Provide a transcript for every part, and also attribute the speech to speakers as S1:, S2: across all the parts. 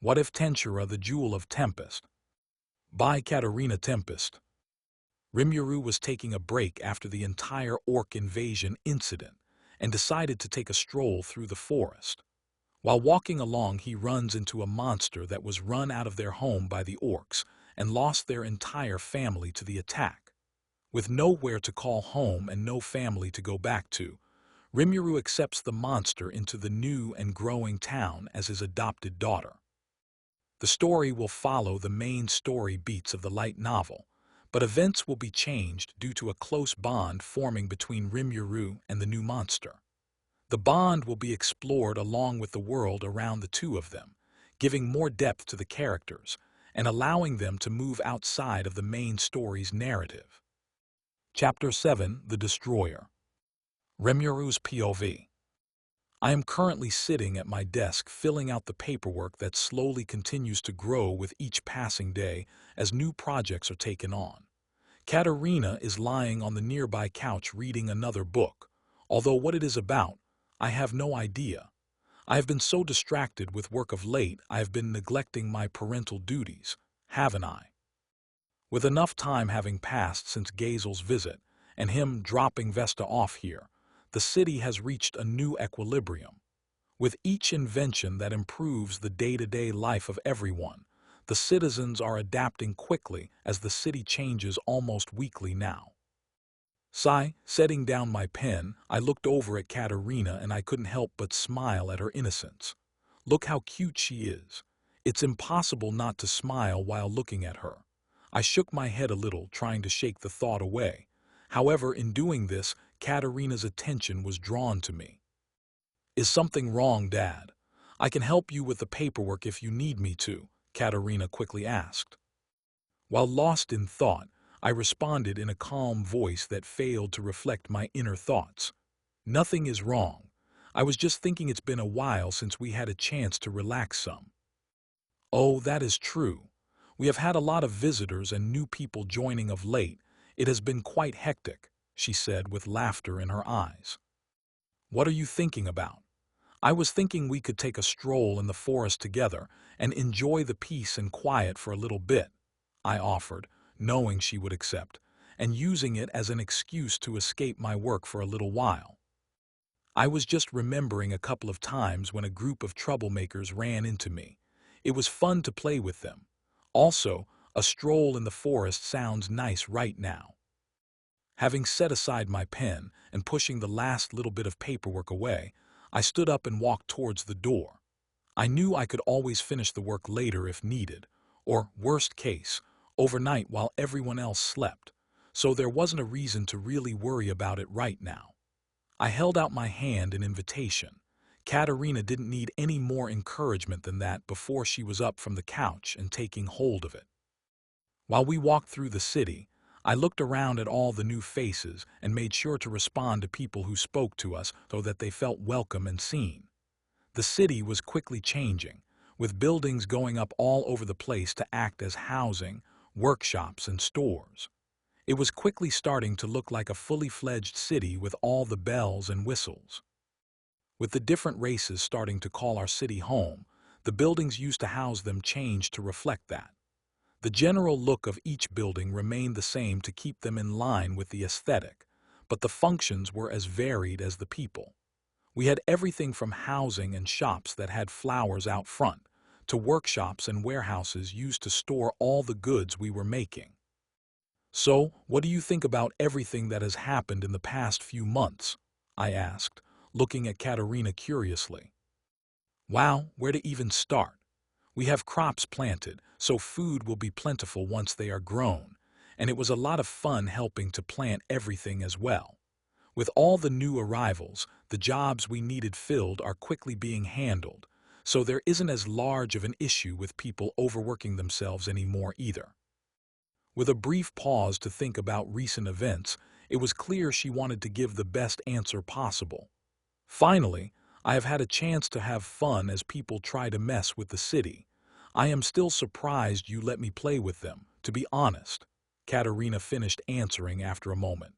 S1: What if Tensura, the Jewel of Tempest? By KatarinaTempest. Rimuru was taking a break after the entire orc invasion incident and decided to take a stroll through the forest. While walking along, he runs into a monster that was run out of their home by the orcs and lost their entire family to the attack. With nowhere to call home and no family to go back to, Rimuru accepts the monster into the new and growing town as his adopted daughter. The story will follow the main story beats of the light novel, but events will be changed due to a close bond forming between Rimuru and the new monster. The bond will be explored along with the world around the two of them, giving more depth to the characters and allowing them to move outside of the main story's narrative. Chapter 7: The Destroyer. Rimuru's POV. I am currently sitting at my desk filling out the paperwork that slowly continues to grow with each passing day as new projects are taken on. Katarina is lying on the nearby couch reading another book, although what it is about, I have no idea. I have been so distracted with work of late I have been neglecting my parental duties, haven't I? With enough time having passed since Gazel's visit, and him dropping Vesta off here, the city has reached a new equilibrium. With each invention that improves the day-to-day life of everyone, the citizens are adapting quickly as the city changes almost weekly now. Setting down my pen, I looked over at Katarina and I couldn't help but smile at her innocence. Look how cute she is. It's impossible not to smile while looking at her. I shook my head a little, trying to shake the thought away. However, in doing this, Katarina's attention was drawn to me. "Is something wrong, Dad? I can help you with the paperwork if you need me to," Katarina quickly asked. While lost in thought, I responded in a calm voice that failed to reflect my inner thoughts. "Nothing is wrong. I was just thinking it's been a while since we had a chance to relax some." "Oh, that is true. We have had a lot of visitors and new people joining of late. It has been quite hectic," she said with laughter in her eyes. "What are you thinking about?" "I was thinking we could take a stroll in the forest together and enjoy the peace and quiet for a little bit," I offered, knowing she would accept, and using it as an excuse to escape my work for a little while. I was just remembering a couple of times when a group of troublemakers ran into me. It was fun to play with them. Also, a stroll in the forest sounds nice right now. Having set aside my pen and pushing the last little bit of paperwork away, I stood up and walked towards the door. I knew I could always finish the work later if needed, or, worst case, overnight while everyone else slept, so there wasn't a reason to really worry about it right now. I held out my hand in invitation. Katarina didn't need any more encouragement than that before she was up from the couch and taking hold of it. While we walked through the city, I looked around at all the new faces and made sure to respond to people who spoke to us so that they felt welcome and seen. The city was quickly changing, with buildings going up all over the place to act as housing, workshops, and stores. It was quickly starting to look like a fully fledged city with all the bells and whistles. With the different races starting to call our city home, the buildings used to house them changed to reflect that. The general look of each building remained the same to keep them in line with the aesthetic, but the functions were as varied as the people. We had everything from housing and shops that had flowers out front, to workshops and warehouses used to store all the goods we were making. "So, what do you think about everything that has happened in the past few months?" I asked, looking at Katarina curiously. "Wow, where to even start? We have crops planted, so food will be plentiful once they are grown, and it was a lot of fun helping to plant everything as well. With all the new arrivals, the jobs we needed filled are quickly being handled, so there isn't as large of an issue with people overworking themselves anymore either." With a brief pause to think about recent events, it was clear she wanted to give the best answer possible. "Finally, I have had a chance to have fun as people try to mess with the city. I am still surprised you let me play with them, to be honest," Katarina finished answering after a moment.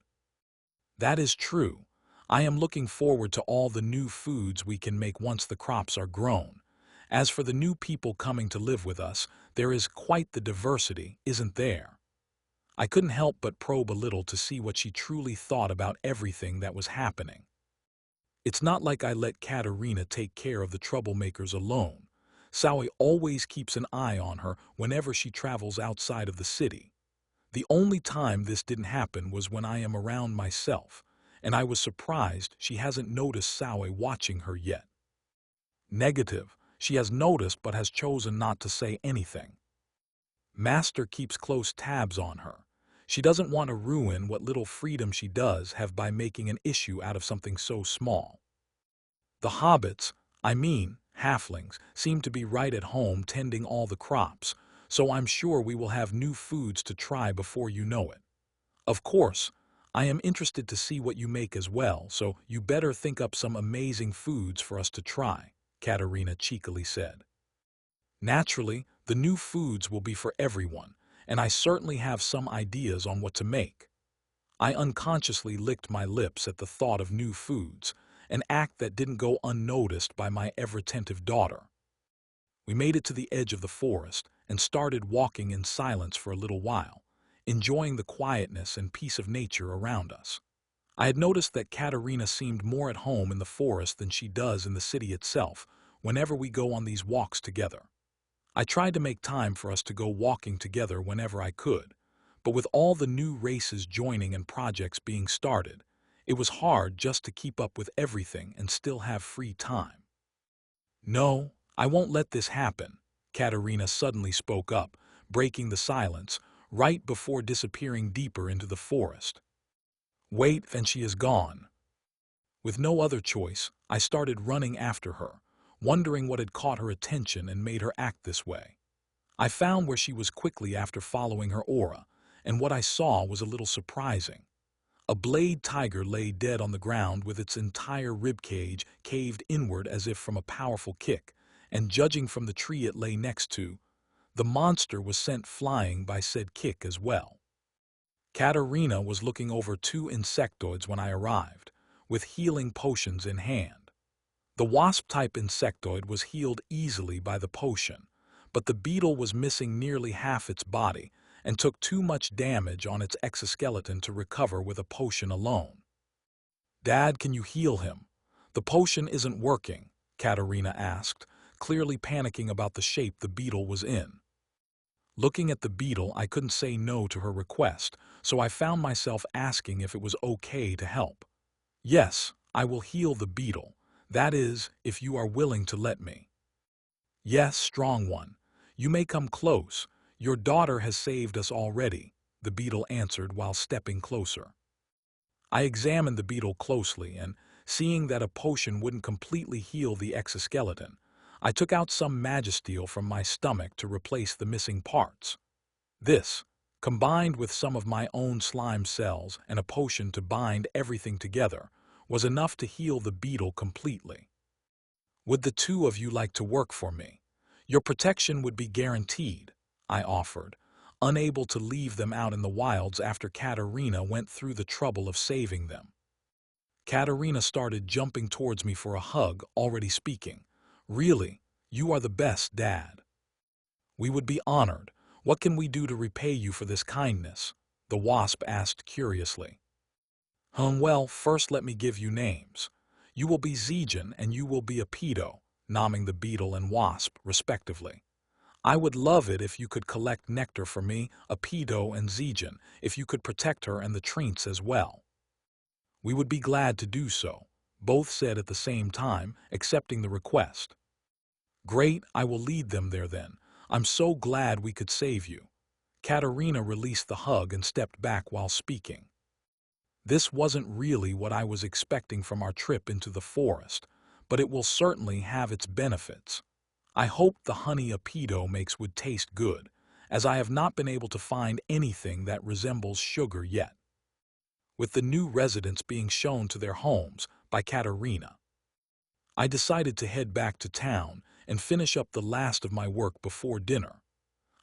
S1: "That is true. I am looking forward to all the new foods we can make once the crops are grown, As for the new people coming to live with us, there is quite the diversity, isn't there? I couldn't help but probe a little to see what she truly thought about everything that was happening. It's not like I let Katarina take care of the troublemakers alone. Saoi always keeps an eye on her whenever she travels outside of the city. The only time this didn't happen was when I am around myself, and I was surprised she hasn't noticed Saoi watching her yet. Negative, she has noticed but has chosen not to say anything. Master keeps close tabs on her. She doesn't want to ruin what little freedom she does have by making an issue out of something so small. The hobbits, I mean halflings, seem to be right at home tending all the crops, so I'm sure we will have new foods to try before you know it. Of course, I am interested to see what you make as well, so you better think up some amazing foods for us to try, Katarina cheekily said. Naturally, the new foods will be for everyone, and I certainly have some ideas on what to make. I unconsciously licked my lips at the thought of new foods, an act that didn't go unnoticed by my ever-attentive daughter. We made it to the edge of the forest and started walking in silence for a little while, enjoying the quietness and peace of nature around us. I had noticed that Katarina seemed more at home in the forest than she does in the city itself whenever we go on these walks together. I tried to make time for us to go walking together whenever I could, but with all the new races joining and projects being started, it was hard just to keep up with everything and still have free time. No, I won't let this happen, Katarina suddenly spoke up, breaking the silence, right before disappearing deeper into the forest. Wait, and she is gone. With no other choice, I started running after her, wondering what had caught her attention and made her act this way. I found where she was quickly after following her aura, and what I saw was a little surprising. A blade tiger lay dead on the ground with its entire ribcage caved inward as if from a powerful kick, and judging from the tree it lay next to, the monster was sent flying by said kick as well. Katarina was looking over 2 insectoids when I arrived, with healing potions in hand. The wasp-type insectoid was healed easily by the potion, but the beetle was missing nearly half its body and took too much damage on its exoskeleton to recover with a potion alone. Dad, can you heal him? The potion isn't working, Katarina asked, clearly panicking about the shape the beetle was in. Looking at the beetle, I couldn't say no to her request, so I found myself asking if it was okay to help. Yes, I will heal the beetle. That is, if you are willing to let me. Yes, strong one. You may come close. Your daughter has saved us already, the beetle answered while stepping closer. I examined the beetle closely and, seeing that a potion wouldn't completely heal the exoskeleton, I took out some magisteel from my stomach to replace the missing parts. This, combined with some of my own slime cells and a potion to bind everything together, was enough to heal the beetle completely. Would the two of you like to work for me? Your protection would be guaranteed, I offered, unable to leave them out in the wilds after Katarina went through the trouble of saving them. Katarina started jumping towards me for a hug, already speaking. Really, you are the best, Dad. We would be honored. What can we do to repay you for this kindness? The wasp asked curiously. Well, first let me give you names. You will be Zejan and you will be a pedo, nomming the beetle and wasp, respectively. I would love it if you could collect nectar for me, a pedo and Zejan, if you could protect her and the treants as well. We would be glad to do so, both said at the same time, accepting the request. Great, I will lead them there then. I'm so glad we could save you. Katarina released the hug and stepped back while speaking. This wasn't really what I was expecting from our trip into the forest, but it will certainly have its benefits. I hope the honey a pedo makes would taste good, as I have not been able to find anything that resembles sugar yet. With the new residents being shown to their homes by Katarina, I decided to head back to town and finish up the last of my work before dinner.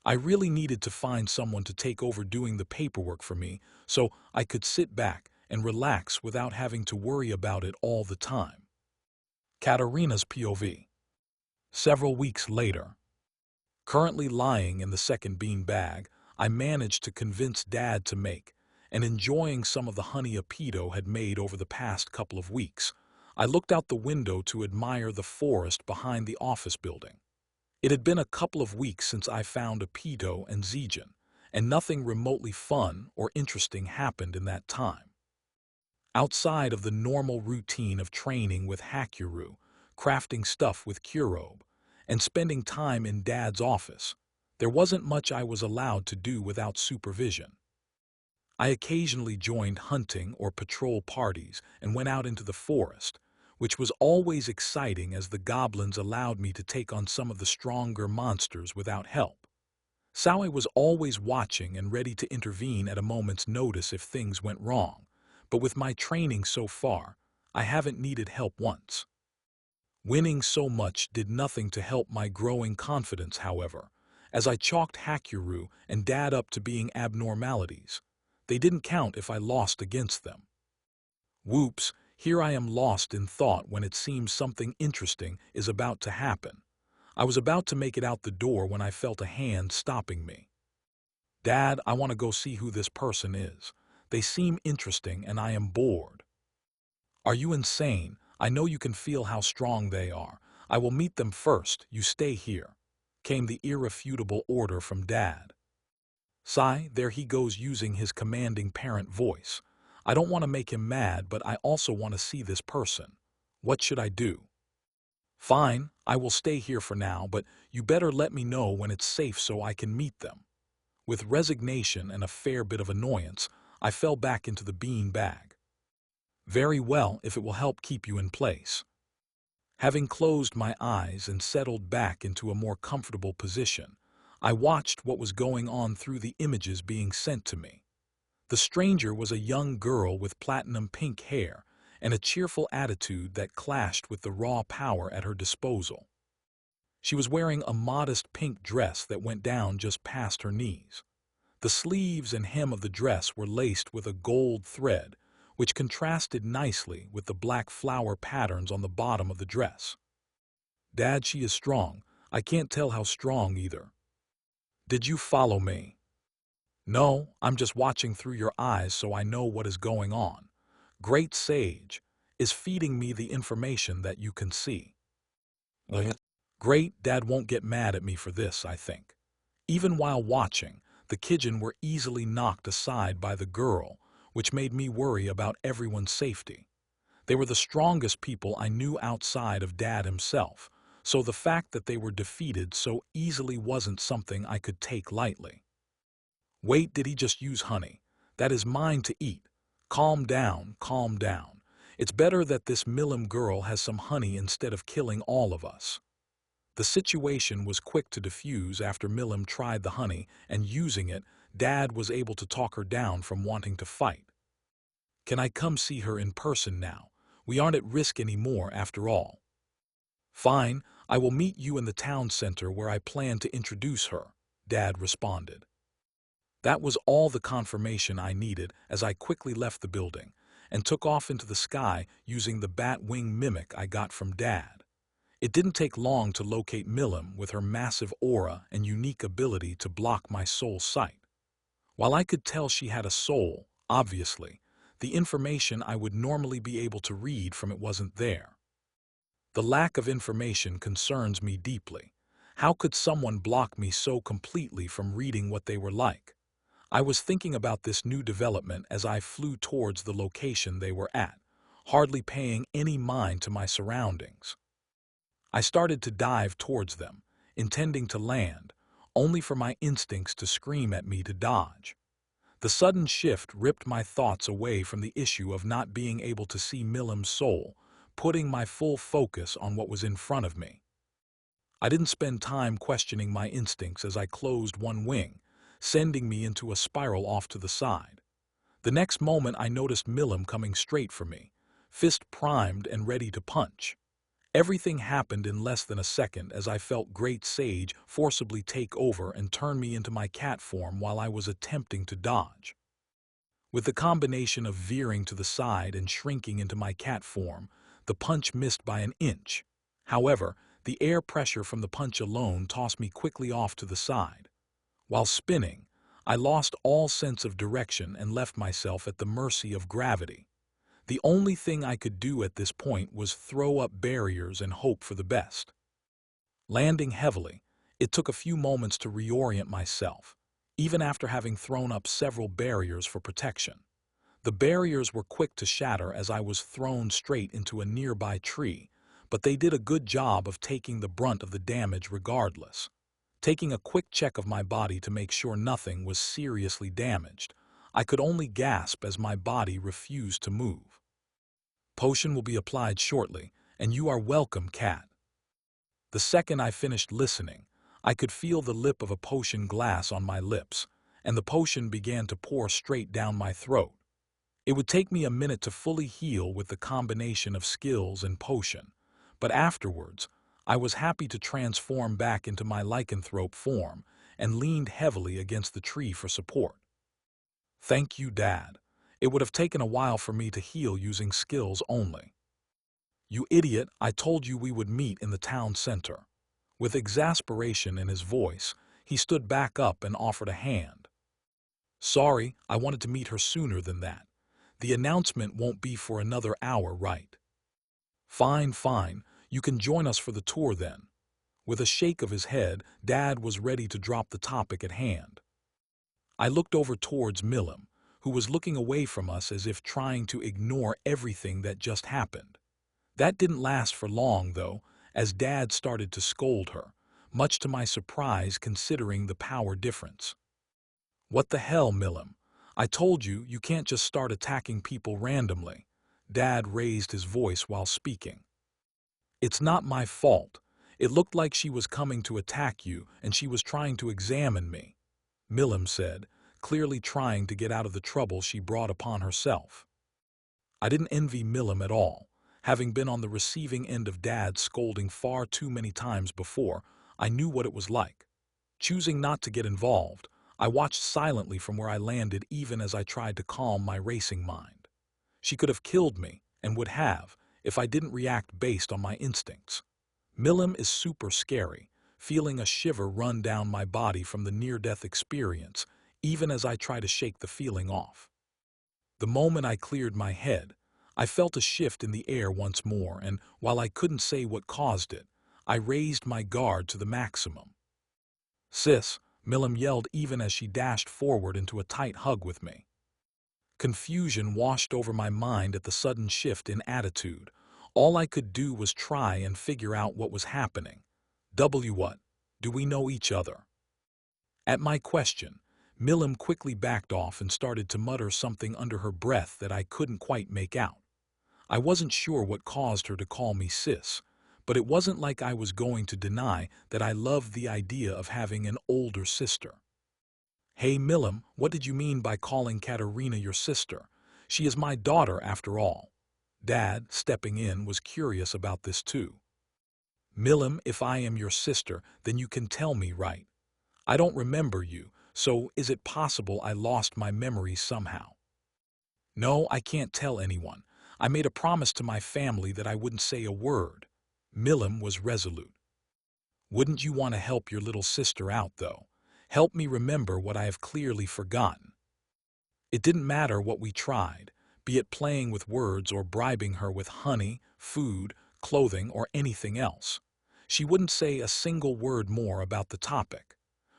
S1: I really needed to find someone to take over doing the paperwork for me so I could sit back and relax without having to worry about it all the time. Katarina's POV. Several weeks later, currently lying in the second bean bag, I managed to convince Dad to make, and enjoying some of the honey Apido had made over the past couple of weeks, I looked out the window to admire the forest behind the office building. It had been a couple of weeks since I found Apido and Zijin, and nothing remotely fun or interesting happened in that time. Outside of the normal routine of training with Hakyuru, crafting stuff with Kurobe, and spending time in Dad's office, there wasn't much I was allowed to do without supervision. I occasionally joined hunting or patrol parties and went out into the forest, which was always exciting as the goblins allowed me to take on some of the stronger monsters without help. Saoi was always watching and ready to intervene at a moment's notice if things went wrong, but with my training so far, I haven't needed help once. Winning so much did nothing to help my growing confidence, however, as I chalked Hakyuru and Dad up to being abnormalities. They didn't count if I lost against them. Whoops, here I am lost in thought when it seems something interesting is about to happen. I was about to make it out the door when I felt a hand stopping me. Dad, I want to go see who this person is. They seem interesting and I am bored. Are you insane? I know you can feel how strong they are. I will meet them first, you stay here, came the irrefutable order from Dad. Sigh, there he goes using his commanding parent voice. I don't want to make him mad, but I also want to see this person. What should I do? Fine, I will stay here for now, but you better let me know when it's safe so I can meet them. With resignation and a fair bit of annoyance, I fell back into the bean bag. Very well, if it will help keep you in place. Having closed my eyes and settled back into a more comfortable position, I watched what was going on through the images being sent to me. The stranger was a young girl with platinum pink hair and a cheerful attitude that clashed with the raw power at her disposal. She was wearing a modest pink dress that went down just past her knees. The sleeves and hem of the dress were laced with a gold thread, which contrasted nicely with the black flower patterns on the bottom of the dress. Dad, she is strong. I can't tell how strong either. Did you follow me? No, I'm just watching through your eyes so I know what is going on. Great Sage is feeding me the information that you can see. Great, Dad won't get mad at me for this, I think. Even while watching, the Kijin were easily knocked aside by the girl, which made me worry about everyone's safety. They were the strongest people I knew outside of Dad himself, so the fact that they were defeated so easily wasn't something I could take lightly. Wait, did he just use honey? That is mine to eat. Calm down, calm down. It's better that this Milim girl has some honey instead of killing all of us. The situation was quick to diffuse after Milim tried the honey, and using it, Dad was able to talk her down from wanting to fight. Can I come see her in person now? We aren't at risk anymore after all. Fine, I will meet you in the town center where I plan to introduce her, Dad responded. That was all the confirmation I needed as I quickly left the building and took off into the sky using the bat wing mimic I got from Dad. It didn't take long to locate Milim with her massive aura and unique ability to block my soul sight. While I could tell she had a soul, obviously, the information I would normally be able to read from it wasn't there. The lack of information concerns me deeply. How could someone block me so completely from reading what they were like? I was thinking about this new development as I flew towards the location they were at, hardly paying any mind to my surroundings. I started to dive towards them, intending to land, only for my instincts to scream at me to dodge. The sudden shift ripped my thoughts away from the issue of not being able to see Milim's soul, putting my full focus on what was in front of me. I didn't spend time questioning my instincts as I closed one wing, sending me into a spiral off to the side. The next moment I noticed Milim coming straight for me, fist primed and ready to punch. Everything happened in less than a second as I felt Great Sage forcibly take over and turn me into my cat form while I was attempting to dodge. With the combination of veering to the side and shrinking into my cat form, the punch missed by an inch. However, The air pressure from the punch alone tossed me quickly off to the side. While spinning, I lost all sense of direction and left myself at the mercy of gravity. The only thing I could do at this point was throw up barriers and hope for the best. Landing heavily, it took a few moments to reorient myself, even after having thrown up several barriers for protection. The barriers were quick to shatter as I was thrown straight into a nearby tree, but they did a good job of taking the brunt of the damage regardless. Taking a quick check of my body to make sure nothing was seriously damaged, I could only gasp as my body refused to move. Potion will be applied shortly, and you are welcome, cat. The second I finished listening, I could feel the lip of a potion glass on my lips, and the potion began to pour straight down my throat. It would take me a minute to fully heal with the combination of skills and potion, but afterwards, I was happy to transform back into my lycanthrope form and leaned heavily against the tree for support. Thank you, Dad. It would have taken a while for me to heal using skills only. You idiot, I told you we would meet in the town center. With exasperation in his voice, he stood back up and offered a hand. Sorry, I wanted to meet her sooner than that. The announcement won't be for another hour, right? Fine, fine, you can join us for the tour then. With a shake of his head, Dad was ready to drop the topic at hand. I looked over towards Milim, who was looking away from us as if trying to ignore everything that just happened. That didn't last for long, though, as Dad started to scold her, much to my surprise considering the power difference. What the hell, Milim? I told you, you can't just start attacking people randomly. Dad raised his voice while speaking. It's not my fault. It looked like she was coming to attack you and she was trying to examine me, Milim said, clearly trying to get out of the trouble she brought upon herself. I didn't envy Milim at all. Having been on the receiving end of Dad's scolding far too many times before, I knew what it was like. Choosing not to get involved, I watched silently from where I landed even as I tried to calm my racing mind. She could have killed me, and would have, if I didn't react based on my instincts. Milim is super scary, feeling a shiver run down my body from the near-death experience, even as I try to shake the feeling off. The moment I cleared my head, I felt a shift in the air once more, and while I couldn't say what caused it, I raised my guard to the maximum. Sis, Milim yelled even as she dashed forward into a tight hug with me. Confusion washed over my mind at the sudden shift in attitude. All I could do was try and figure out what was happening. What? Do we know each other? At my question, Milim quickly backed off and started to mutter something under her breath that I couldn't quite make out. I wasn't sure what caused her to call me sis, but it wasn't like I was going to deny that I loved the idea of having an older sister. Hey Milim, what did you mean by calling Katarina your sister? She is my daughter after all. Dad, stepping in, was curious about this too. Milim, if I am your sister, then you can tell me, right? I don't remember you, so is it possible I lost my memory somehow? No, I can't tell anyone. I made a promise to my family that I wouldn't say a word. Milim was resolute. Wouldn't you want to help your little sister out, though? Help me remember what I have clearly forgotten. It didn't matter what we tried, be it playing with words or bribing her with honey, food, clothing, or anything else. She wouldn't say a single word more about the topic.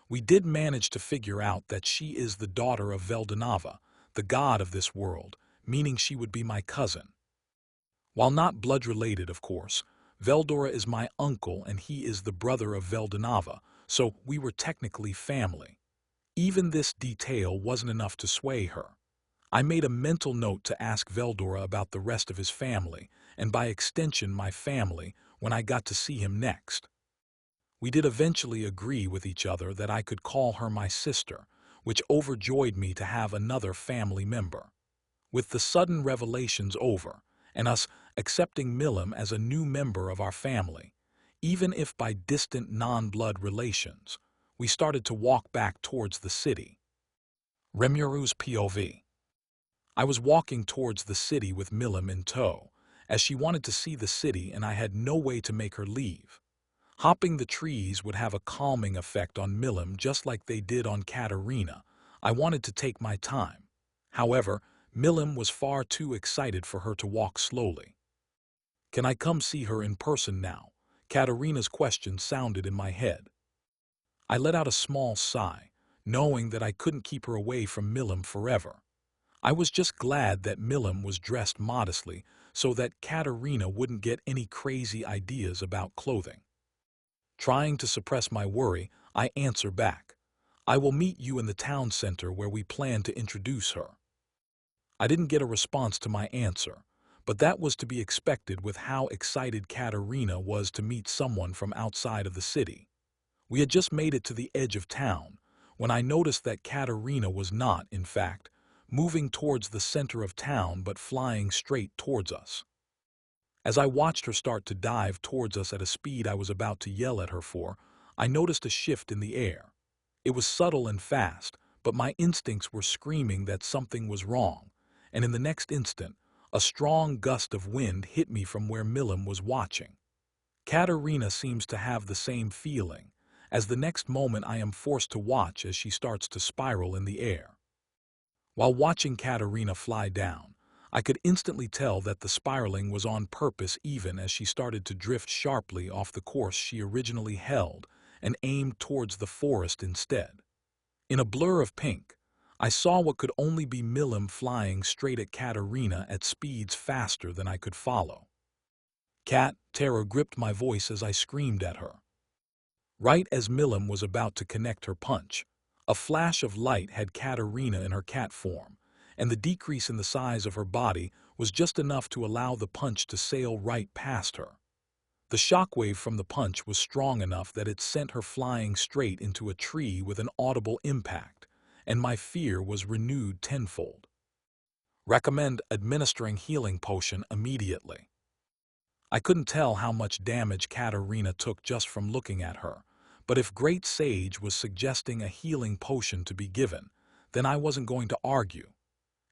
S1: We did manage to figure out that she is the daughter of Veldanava, the god of this world, meaning she would be my cousin. While not blood-related, of course, Veldora is my uncle and he is the brother of Veldanava, so we were technically family. Even this detail wasn't enough to sway her. I made a mental note to ask Veldora about the rest of his family, and by extension my family, when I got to see him next. We did eventually agree with each other that I could call her my sister, which overjoyed me to have another family member. With the sudden revelations over, and us accepting Milim as a new member of our family, even if by distant non-blood relations, we started to walk back towards the city. Rimuru's POV. I was walking towards the city with Milim in tow, as she wanted to see the city and I had no way to make her leave. Hopping the trees would have a calming effect on Milim just like they did on Katarina. I wanted to take my time. However, Milim was far too excited for her to walk slowly. "Can I come see her in person now?" Katarina's question sounded in my head. I let out a small sigh, knowing that I couldn't keep her away from Milim forever. I was just glad that Milim was dressed modestly so that Katarina wouldn't get any crazy ideas about clothing. Trying to suppress my worry, I answer back. "I will meet you in the town center where we plan to introduce her." I didn't get a response to my answer, but that was to be expected with how excited Katarina was to meet someone from outside of the city. We had just made it to the edge of town when I noticed that Katarina was not, in fact, moving towards the center of town but flying straight towards us. As I watched her start to dive towards us at a speed I was about to yell at her for, I noticed a shift in the air. It was subtle and fast, but my instincts were screaming that something was wrong, and in the next instant, a strong gust of wind hit me from where Milim was watching. Katarina seems to have the same feeling, as the next moment I am forced to watch as she starts to spiral in the air. While watching Katarina fly down, I could instantly tell that the spiraling was on purpose even as she started to drift sharply off the course she originally held and aimed towards the forest instead. In a blur of pink, I saw what could only be Milim flying straight at Katarina at speeds faster than I could follow. "Kat," terror gripped my voice as I screamed at her. Right as Milim was about to connect her punch, a flash of light had Katarina in her cat form, and the decrease in the size of her body was just enough to allow the punch to sail right past her. The shockwave from the punch was strong enough that it sent her flying straight into a tree with an audible impact, and my fear was renewed tenfold. "Recommend administering healing potion immediately." I couldn't tell how much damage Katarina took just from looking at her, but if Great Sage was suggesting a healing potion to be given, then I wasn't going to argue.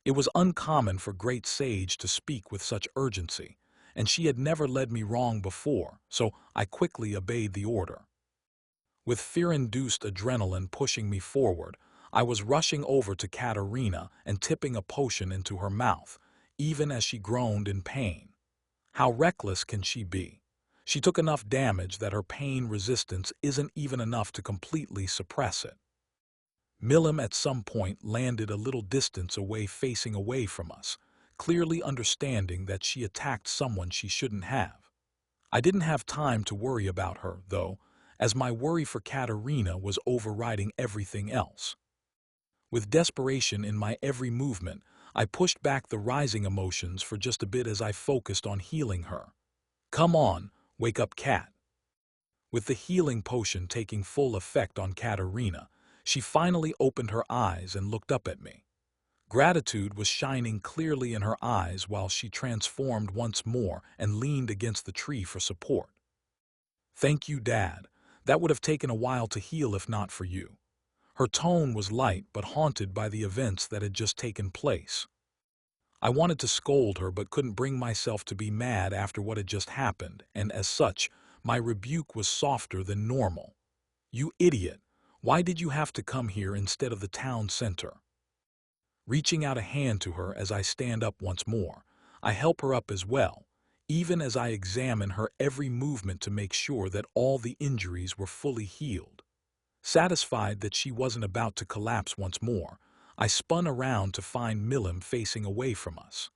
S1: It was uncommon for Great Sage to speak with such urgency, and she had never led me wrong before, so I quickly obeyed the order. With fear-induced adrenaline pushing me forward, I was rushing over to Katarina and tipping a potion into her mouth, even as she groaned in pain. How reckless can she be? She took enough damage that her pain resistance isn't even enough to completely suppress it. Milim at some point landed a little distance away facing away from us, clearly understanding that she attacked someone she shouldn't have. I didn't have time to worry about her, though, as my worry for Katarina was overriding everything else. With desperation in my every movement, I pushed back the rising emotions for just a bit as I focused on healing her. "Come on, wake up, Kat." With the healing potion taking full effect on Katarina, she finally opened her eyes and looked up at me. Gratitude was shining clearly in her eyes while she transformed once more and leaned against the tree for support. "Thank you, Dad. That would have taken a while to heal if not for you." Her tone was light but haunted by the events that had just taken place. I wanted to scold her but couldn't bring myself to be mad after what had just happened, and as such, my rebuke was softer than normal. "You idiot! Why did you have to come here instead of the town center?" Reaching out a hand to her as I stand up once more, I help her up as well, even as I examine her every movement to make sure that all the injuries were fully healed. Satisfied that she wasn't about to collapse once more, I spun around to find Milim facing away from us.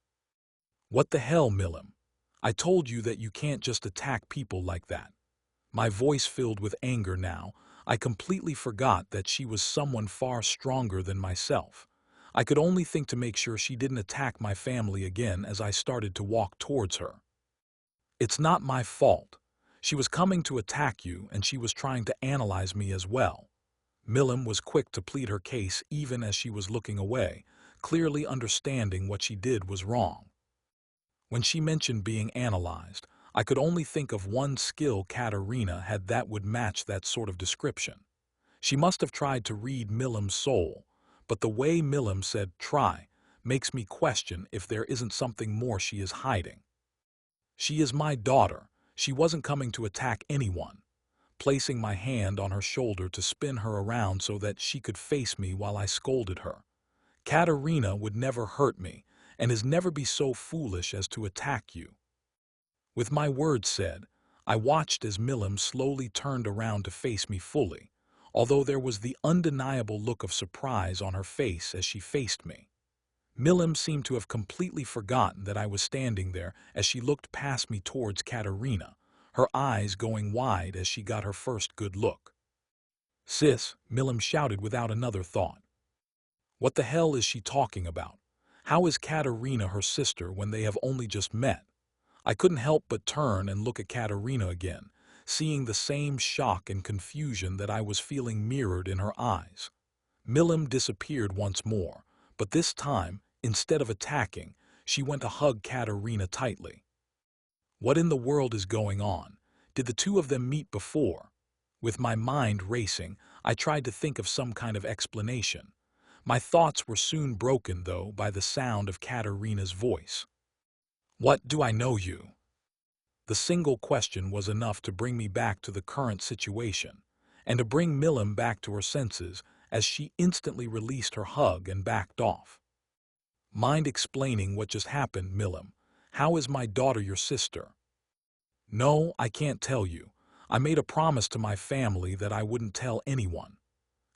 S1: "What the hell, Milim? I told you that you can't just attack people like that." My voice filled with anger now. I completely forgot that she was someone far stronger than myself. I could only think to make sure she didn't attack my family again as I started to walk towards her. "It's not my fault. She was coming to attack you and she was trying to analyze me as well." Milim was quick to plead her case even as she was looking away, clearly understanding what she did was wrong. When she mentioned being analyzed, I could only think of one skill Katarina had that would match that sort of description. She must have tried to read Milim's soul, but the way Milim said "try" makes me question if there isn't something more she is hiding. "She is my daughter. She wasn't coming to attack anyone." placing my hand on her shoulder to spin her around so that she could face me while I scolded her. Katarina would never hurt me, and is never be so foolish as to attack you. With my words said, I watched as Milim slowly turned around to face me fully, although there was the undeniable look of surprise on her face as she faced me. Milim seemed to have completely forgotten that I was standing there as she looked past me towards Katarina, her eyes going wide as she got her first good look. "Sis," Milim shouted without another thought. "What the hell is she talking about? How is Katarina her sister when they have only just met?" I couldn't help but turn and look at Katarina again, seeing the same shock and confusion that I was feeling mirrored in her eyes. Milim disappeared once more, but this time, instead of attacking, she went to hug Katarina tightly. What in the world is going on? Did the two of them meet before? With my mind racing, I tried to think of some kind of explanation. My thoughts were soon broken, though, by the sound of Katarina's voice. "What, do I know you?" The single question was enough to bring me back to the current situation, and to bring Milim back to her senses as she instantly released her hug and backed off. "Mind explaining what just happened, Milim? How is my daughter your sister?" "No, I can't tell you. I made a promise to my family that I wouldn't tell anyone."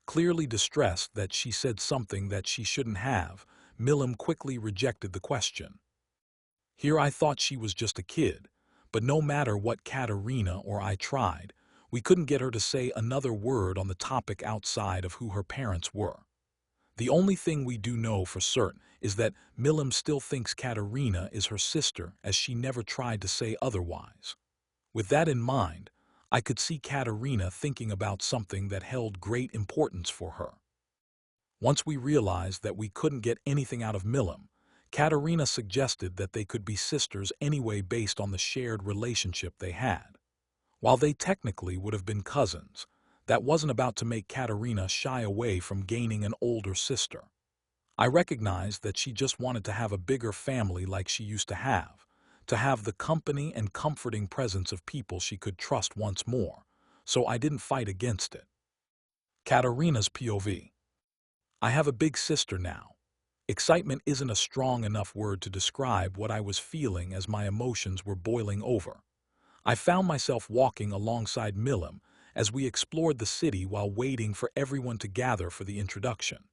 S1: Clearly distressed that she said something that she shouldn't have, Milim quickly rejected the question. Here I thought she was just a kid, but no matter what Katarina or I tried, we couldn't get her to say another word on the topic outside of who her parents were. The only thing we do know for certain is that Milim still thinks Katarina is her sister, as she never tried to say otherwise. With that in mind, I could see Katarina thinking about something that held great importance for her. Once we realized that we couldn't get anything out of Milim, Katarina suggested that they could be sisters anyway based on the shared relationship they had. While they technically would have been cousins, that wasn't about to make Katarina shy away from gaining an older sister. I recognized that she just wanted to have a bigger family like she used to have the company and comforting presence of people she could trust once more, so I didn't fight against it. Katarina's POV. I have a big sister now. Excitement isn't a strong enough word to describe what I was feeling as my emotions were boiling over. I found myself walking alongside Milim as we explored the city while waiting for everyone to gather for the introduction.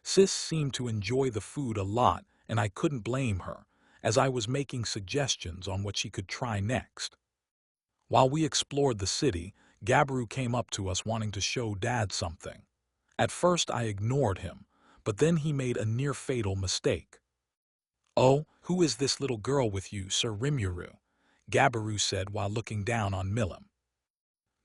S1: Sis seemed to enjoy the food a lot, and I couldn't blame her, as I was making suggestions on what she could try next. While we explored the city, Gabaru came up to us wanting to show Dad something. At first I ignored him, but then he made a near-fatal mistake. "Oh, who is this little girl with you, Sir Rimuru?" Gabaru said while looking down on Milim.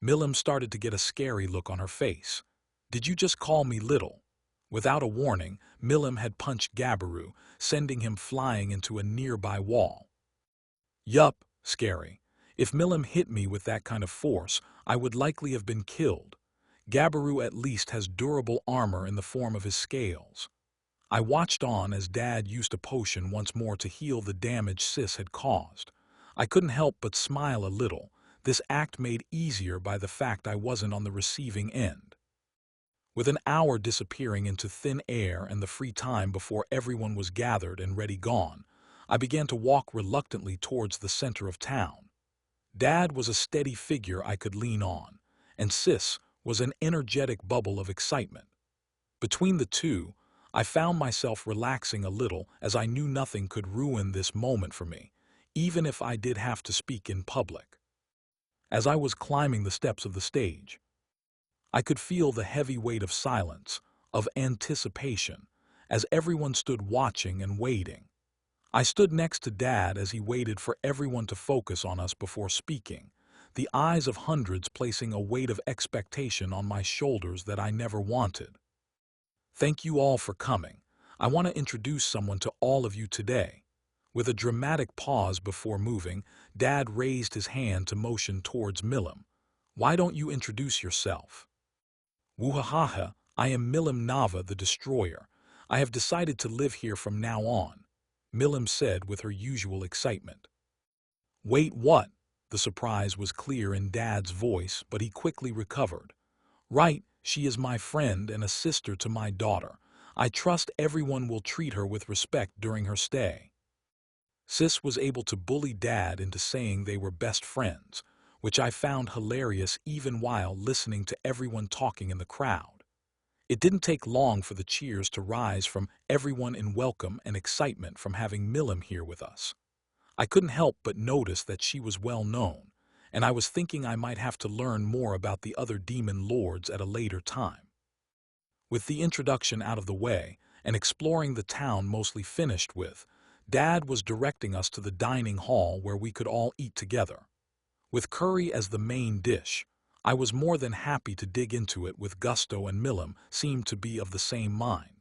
S1: Milim started to get a scary look on her face. "Did you just call me little?" Without a warning, Milim had punched Gabaru, sending him flying into a nearby wall. Yup, scary. If Milim hit me with that kind of force, I would likely have been killed. Gabaru at least has durable armor in the form of his scales. I watched on as Dad used a potion once more to heal the damage Sis had caused. I couldn't help but smile a little, this act made easier by the fact I wasn't on the receiving end. With an hour disappearing into thin air and the free time before everyone was gathered and ready gone, I began to walk reluctantly towards the center of town. Dad was a steady figure I could lean on, and Sis was an energetic bubble of excitement. Between the two, I found myself relaxing a little as I knew nothing could ruin this moment for me, even if I did have to speak in public. As I was climbing the steps of the stage, I could feel the heavy weight of silence, of anticipation, as everyone stood watching and waiting. I stood next to Dad as he waited for everyone to focus on us before speaking, the eyes of hundreds placing a weight of expectation on my shoulders that I never wanted. "Thank you all for coming. I want to introduce someone to all of you today." With a dramatic pause before moving, Dad raised his hand to motion towards Milim. "Why don't you introduce yourself?" "Woohahaha, I am Milim Nava the Destroyer. I have decided to live here from now on," Milim said with her usual excitement. "Wait, what?" The The surprise was clear in Dad's voice, but he quickly recovered. Right, she is my friend and a sister to my daughter. I trust everyone will treat her with respect during her stay. Sis was able to bully Dad into saying they were best friends, which I found hilarious even while listening to everyone talking in the crowd. It didn't take long for the cheers to rise from everyone in welcome and excitement from having Milim here with us. I couldn't help but notice that she was well known, and I was thinking I might have to learn more about the other demon lords at a later time. With the introduction out of the way and exploring the town mostly finished with, Dad was directing us to the dining hall where we could all eat together. With curry as the main dish, I was more than happy to dig into it with gusto, and Milim seemed to be of the same mind.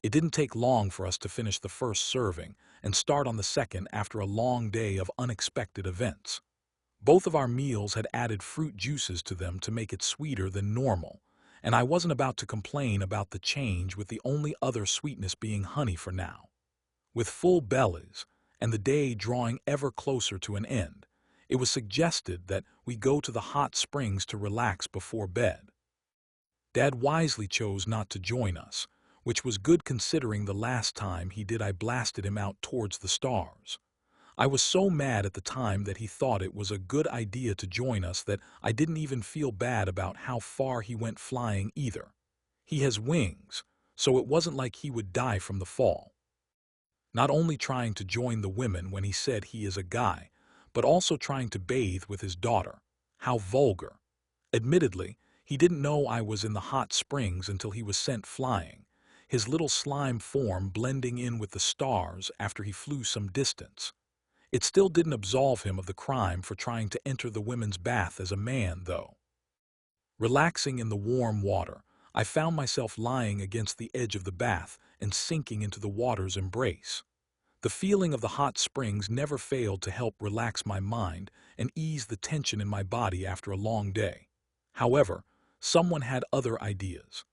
S1: It didn't take long for us to finish the first serving and start on the second after a long day of unexpected events. Both of our meals had added fruit juices to them to make it sweeter than normal, and I wasn't about to complain about the change, with the only other sweetness being honey for now. With full bellies and the day drawing ever closer to an end, it was suggested that we go to the hot springs to relax before bed. Dad wisely chose not to join us, which was good considering the last time he did I blasted him out towards the stars. I was so mad at the time that he thought it was a good idea to join us that I didn't even feel bad about how far he went flying either. He has wings, so it wasn't like he would die from the fall. Not only trying to join the women when he said he is a guy, but also trying to bathe with his daughter. How vulgar. Admittedly, he didn't know I was in the hot springs until he was sent flying, his little slime form blending in with the stars after he flew some distance. It still didn't absolve him of the crime for trying to enter the women's bath as a man, though. Relaxing in the warm water, I found myself lying against the edge of the bath and sinking into the water's embrace. The feeling of the hot springs never failed to help relax my mind and ease the tension in my body after a long day. However, someone had other ideas.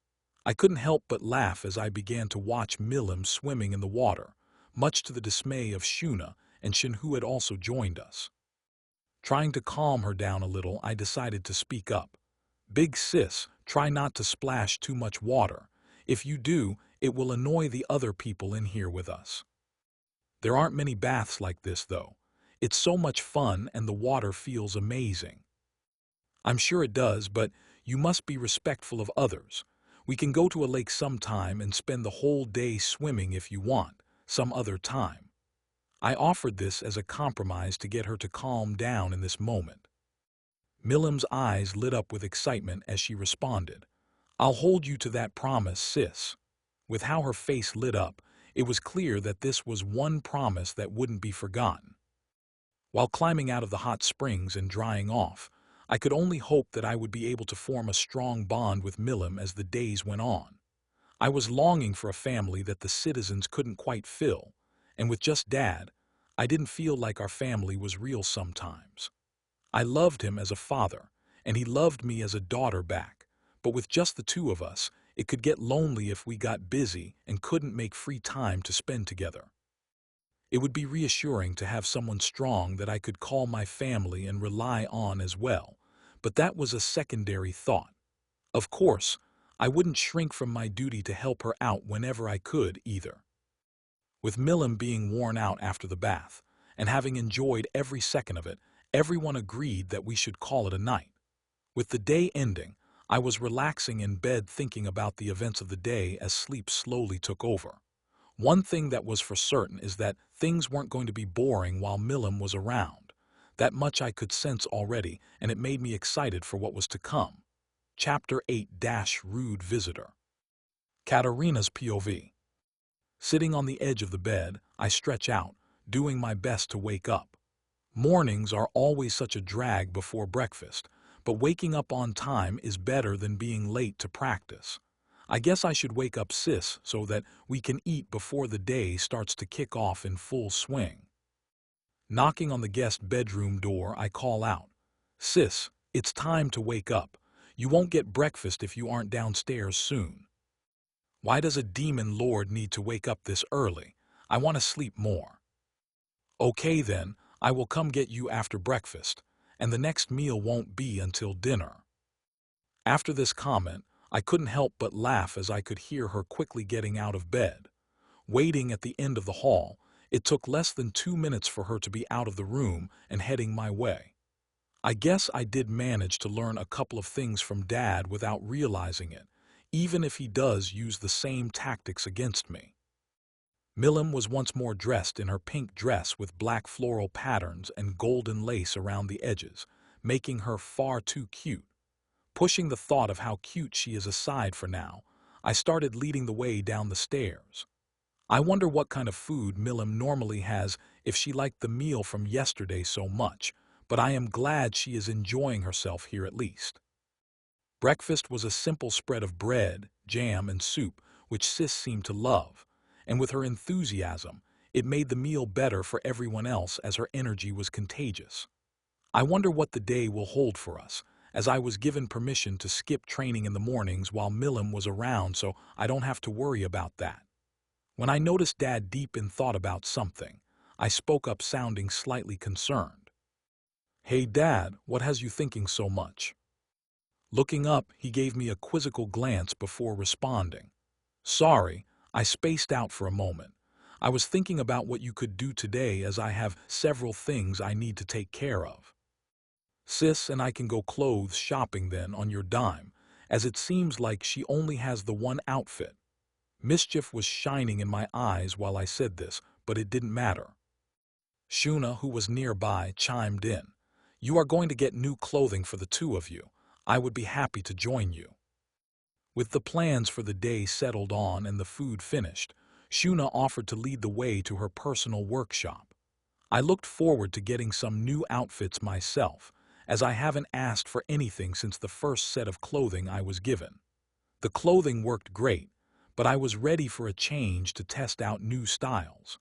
S1: I couldn't help but laugh as I began to watch Milim swimming in the water, much to the dismay of Shuna and Shin, who had also joined us. Trying to calm her down a little, I decided to speak up. Big sis, try not to splash too much water. If you do, it will annoy the other people in here with us. There aren't many baths like this, though. It's so much fun and the water feels amazing. I'm sure it does, but you must be respectful of others. We can go to a lake sometime and spend the whole day swimming if you want, some other time. I offered this as a compromise to get her to calm down in this moment. Milim's eyes lit up with excitement as she responded, I'll hold you to that promise, sis. With how her face lit up, it was clear that this was one promise that wouldn't be forgotten. While climbing out of the hot springs and drying off, I could only hope that I would be able to form a strong bond with Milim as the days went on. I was longing for a family that the citizens couldn't quite fill, and with just Dad, I didn't feel like our family was real sometimes. I loved him as a father, and he loved me as a daughter back, but with just the two of us, it could get lonely if we got busy and couldn't make free time to spend together. It would be reassuring to have someone strong that I could call my family and rely on as well, but that was a secondary thought. Of course, I wouldn't shrink from my duty to help her out whenever I could either. With Milim being worn out after the bath, and having enjoyed every second of it, everyone agreed that we should call it a night. With the day ending, I was relaxing in bed thinking about the events of the day as sleep slowly took over. One thing that was for certain is that things weren't going to be boring while Milim was around. That much I could sense already, and it made me excited for what was to come. Chapter 8-Rude Visitor. Katarina's POV. Sitting on the edge of the bed, I stretch out, doing my best to wake up. Mornings are always such a drag before breakfast, but waking up on time is better than being late to practice. I guess I should wake up sis so that we can eat before the day starts to kick off in full swing. Knocking on the guest bedroom door, I call out, Sis, it's time to wake up. You won't get breakfast if you aren't downstairs soon. Why does a demon lord need to wake up this early? I want to sleep more. Okay then, I will come get you after breakfast, and the next meal won't be until dinner." After this comment, I couldn't help but laugh as I could hear her quickly getting out of bed. Waiting at the end of the hall, it took less than 2 minutes for her to be out of the room and heading my way. I guess I did manage to learn a couple of things from Dad without realizing it, even if he does use the same tactics against me. Milim was once more dressed in her pink dress with black floral patterns and golden lace around the edges, making her far too cute. Pushing the thought of how cute she is aside for now, I started leading the way down the stairs. I wonder what kind of food Milim normally has if she liked the meal from yesterday so much, but I am glad she is enjoying herself here at least. Breakfast was a simple spread of bread, jam, and soup, which Sis seemed to love, and with her enthusiasm, it made the meal better for everyone else as her energy was contagious. I wonder what the day will hold for us, as I was given permission to skip training in the mornings while Milim was around, so I don't have to worry about that. When I noticed Dad deep in thought about something, I spoke up sounding slightly concerned. "Hey Dad, what has you thinking so much?" Looking up, he gave me a quizzical glance before responding. "Sorry, I spaced out for a moment. I was thinking about what you could do today as I have several things I need to take care of. Sis and I can go clothes shopping then on your dime, as it seems like she only has the one outfit." Mischief was shining in my eyes while I said this, but it didn't matter. Shuna, who was nearby, chimed in. "You are going to get new clothing for the two of you. I would be happy to join you." With the plans for the day settled on and the food finished, Shuna offered to lead the way to her personal workshop. I looked forward to getting some new outfits myself, as I haven't asked for anything since the first set of clothing I was given. The clothing worked great, but I was ready for a change to test out new styles.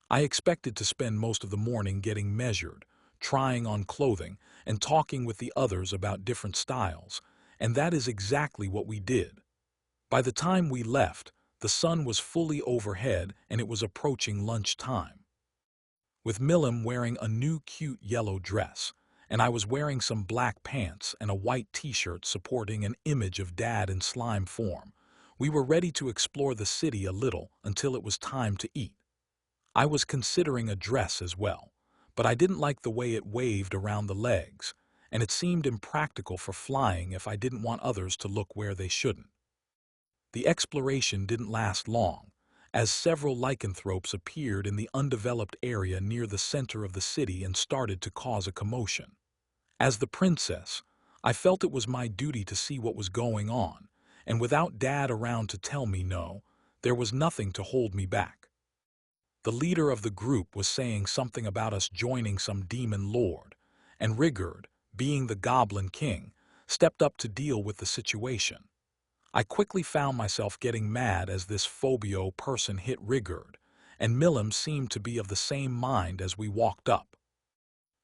S1: I expected to spend most of the morning getting measured, trying on clothing, and talking with the others about different styles, and that is exactly what we did. By the time we left, the sun was fully overhead and it was approaching lunchtime. With Milim wearing a new cute yellow dress, and I was wearing some black pants and a white t-shirt supporting an image of Dad in slime form, we were ready to explore the city a little until it was time to eat. I was considering a dress as well, but I didn't like the way it waved around the legs, and it seemed impractical for flying if I didn't want others to look where they shouldn't. The exploration didn't last long, as several lycanthropes appeared in the undeveloped area near the center of the city and started to cause a commotion. As the princess, I felt it was my duty to see what was going on, and without Dad around to tell me no, there was nothing to hold me back. The leader of the group was saying something about us joining some demon lord, and Rigurd, being the Goblin King, stepped up to deal with the situation. I quickly found myself getting mad as this Phobio person hit Rigurd, and Milim seemed to be of the same mind as we walked up.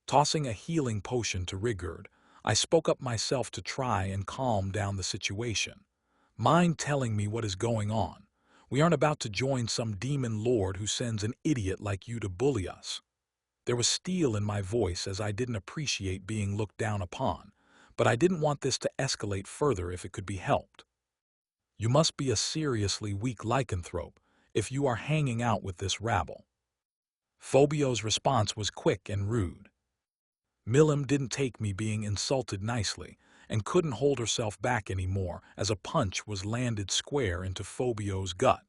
S1: Tossing a healing potion to Rigurd, I spoke up myself to try and calm down the situation. "Mind telling me what is going on? We aren't about to join some demon lord who sends an idiot like you to bully us." There was steel in my voice as I didn't appreciate being looked down upon, but I didn't want this to escalate further if it could be helped. "You must be a seriously weak lycanthrope if you are hanging out with this rabble." Phobio's response was quick and rude. Milim didn't take me being insulted nicely, and couldn't hold herself back anymore as a punch was landed square into Phobio's gut.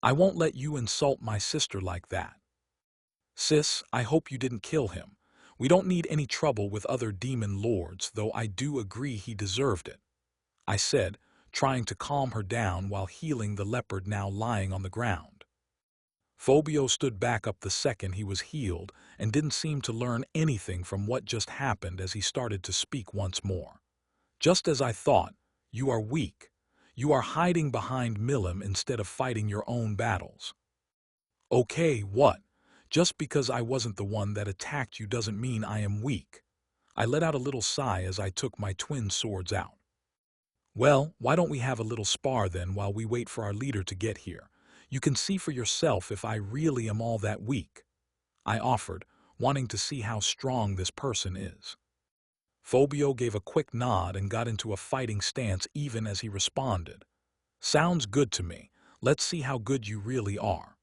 S1: "I won't let you insult my sister like that. Sis, I hope you didn't kill him. We don't need any trouble with other demon lords, though I do agree he deserved it," I said, trying to calm her down while healing the leopard now lying on the ground. Phobio stood back up the second he was healed and didn't seem to learn anything from what just happened as he started to speak once more. "Just as I thought, you are weak. You are hiding behind Milim instead of fighting your own battles." "Okay, what? Just because I wasn't the one that attacked you doesn't mean I am weak." I let out a little sigh as I took my twin swords out. "Well, why don't we have a little spar then while we wait for our leader to get here? You can see for yourself if I really am all that weak," I offered, wanting to see how strong this person is. Phobio gave a quick nod and got into a fighting stance even as he responded. Sounds good to me. Let's see how good you really are.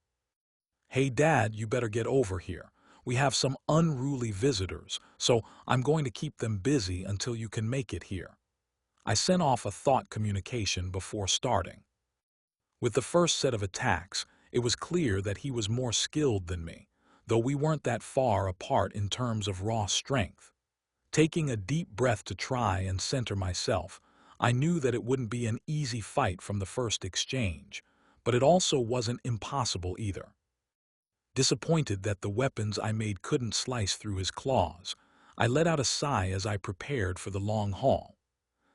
S1: Hey Dad, you better get over here. We have some unruly visitors, so I'm going to keep them busy until you can make it here. I sent off a thought communication before starting. With the first set of attacks, it was clear that he was more skilled than me, though we weren't that far apart in terms of raw strength. Taking a deep breath to try and center myself, I knew that it wouldn't be an easy fight from the first exchange, but it also wasn't impossible either. Disappointed that the weapons I made couldn't slice through his claws, I let out a sigh as I prepared for the long haul.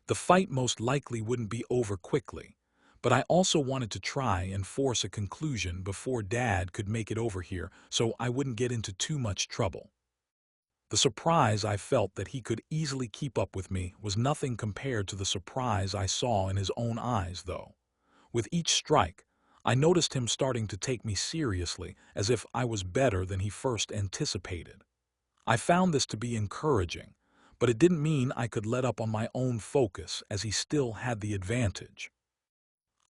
S1: The fight most likely wouldn't be over quickly, but I also wanted to try and force a conclusion before Dad could make it over here so I wouldn't get into too much trouble. The surprise I felt that he could easily keep up with me was nothing compared to the surprise I saw in his own eyes, though. With each strike, I noticed him starting to take me seriously, as if I was better than he first anticipated. I found this to be encouraging, but it didn't mean I could let up on my own focus as he still had the advantage.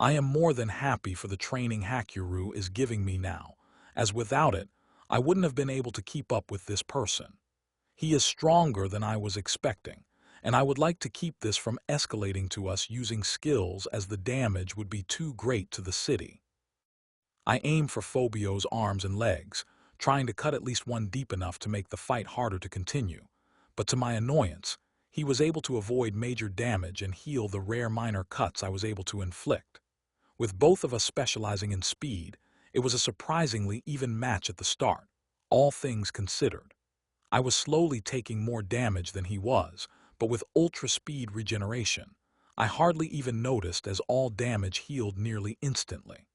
S1: I am more than happy for the training Hakyuru is giving me now, as without it, I wouldn't have been able to keep up with this person. He is stronger than I was expecting, and I would like to keep this from escalating to us using skills as the damage would be too great to the city. I aim for Phobio's arms and legs, trying to cut at least one deep enough to make the fight harder to continue, but to my annoyance, he was able to avoid major damage and heal the rare minor cuts I was able to inflict. With both of us specializing in speed, it was a surprisingly even match at the start, all things considered. I was slowly taking more damage than he was, but with ultra-speed regeneration, I hardly even noticed as all damage healed nearly instantly.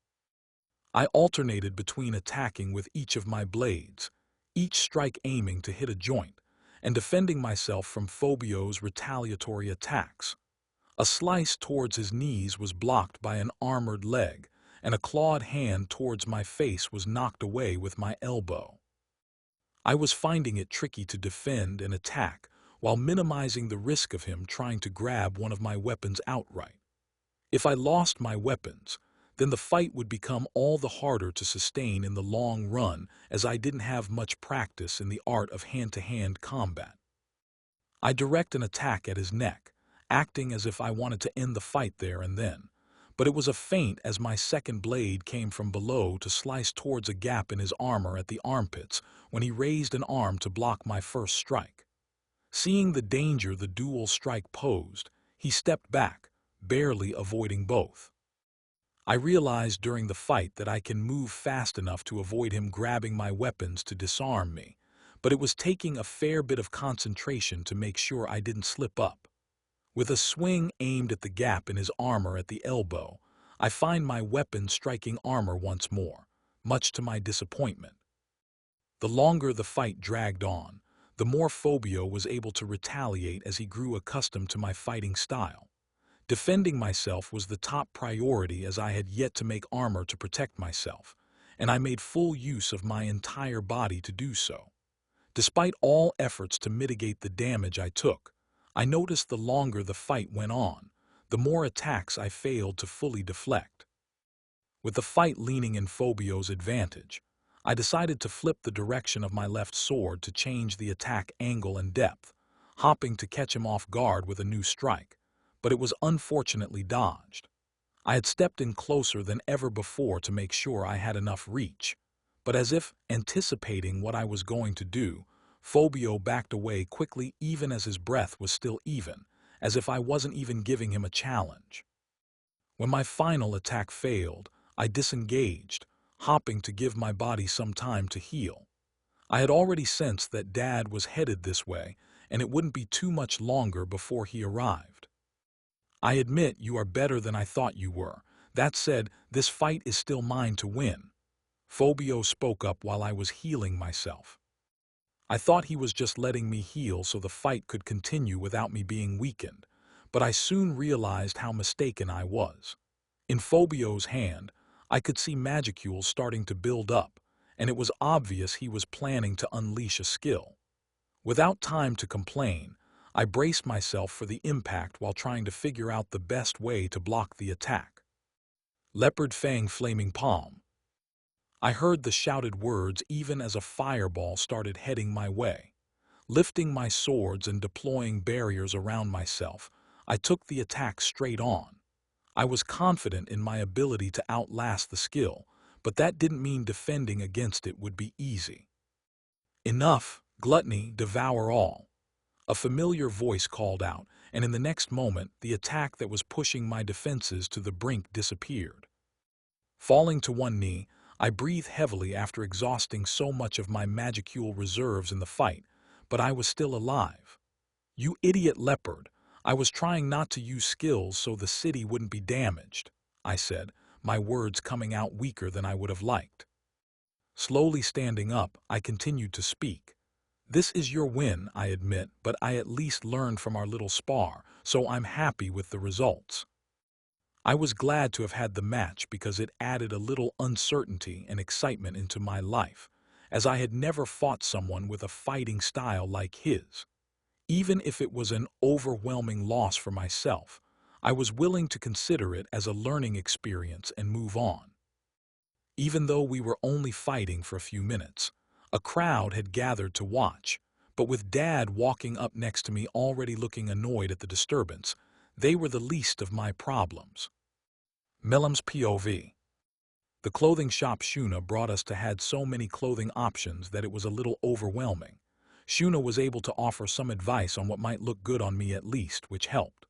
S1: I alternated between attacking with each of my blades, each strike aiming to hit a joint, and defending myself from Phobio's retaliatory attacks. A slice towards his knees was blocked by an armored leg, and a clawed hand towards my face was knocked away with my elbow. I was finding it tricky to defend and attack while minimizing the risk of him trying to grab one of my weapons outright. If I lost my weapons, then the fight would become all the harder to sustain in the long run as I didn't have much practice in the art of hand-to-hand combat. I direct an attack at his neck, acting as if I wanted to end the fight there and then, but it was a feint as my second blade came from below to slice towards a gap in his armor at the armpits when he raised an arm to block my first strike. Seeing the danger the dual strike posed, he stepped back, barely avoiding both. I realized during the fight that I can move fast enough to avoid him grabbing my weapons to disarm me, but it was taking a fair bit of concentration to make sure I didn't slip up. With a swing aimed at the gap in his armor at the elbow, I find my weapon striking armor once more, much to my disappointment. The longer the fight dragged on, the more Phobio was able to retaliate as he grew accustomed to my fighting style. Defending myself was the top priority as I had yet to make armor to protect myself, and I made full use of my entire body to do so. Despite all efforts to mitigate the damage I took, I noticed the longer the fight went on, the more attacks I failed to fully deflect. With the fight leaning in Phobio's advantage, I decided to flip the direction of my left sword to change the attack angle and depth, hopping to catch him off guard with a new strike, but it was unfortunately dodged. I had stepped in closer than ever before to make sure I had enough reach, but as if anticipating what I was going to do, Phobio backed away quickly even as his breath was still even, as if I wasn't even giving him a challenge. When my final attack failed, I disengaged, hopping to give my body some time to heal. I had already sensed that Dad was headed this way, and it wouldn't be too much longer before he arrived. I admit you are better than I thought you were. That said, this fight is still mine to win. Phobio spoke up while I was healing myself. I thought he was just letting me heal so the fight could continue without me being weakened, but I soon realized how mistaken I was. In Phobio's hand, I could see magicules starting to build up, and it was obvious he was planning to unleash a skill. Without time to complain, I braced myself for the impact while trying to figure out the best way to block the attack. Leopard Fang Flaming Palm. I heard the shouted words even as a fireball started heading my way. Lifting my swords and deploying barriers around myself, I took the attack straight on. I was confident in my ability to outlast the skill, but that didn't mean defending against it would be easy. Enough, gluttony, devour all. A familiar voice called out, and in the next moment, the attack that was pushing my defenses to the brink disappeared. Falling to one knee, I breathed heavily after exhausting so much of my magicule reserves in the fight, but I was still alive. You idiot leopard, I was trying not to use skills so the city wouldn't be damaged, I said, my words coming out weaker than I would have liked. Slowly standing up, I continued to speak. This is your win, I admit, but I at least learned from our little spar, so I'm happy with the results. I was glad to have had the match because it added a little uncertainty and excitement into my life, as I had never fought someone with a fighting style like his. Even if it was an overwhelming loss for myself, I was willing to consider it as a learning experience and move on. Even though we were only fighting for a few minutes, a crowd had gathered to watch, but with Dad walking up next to me already looking annoyed at the disturbance, they were the least of my problems. Mellem's POV. The clothing shop Shuna brought us to had so many clothing options that it was a little overwhelming. Shuna was able to offer some advice on what might look good on me at least, which helped.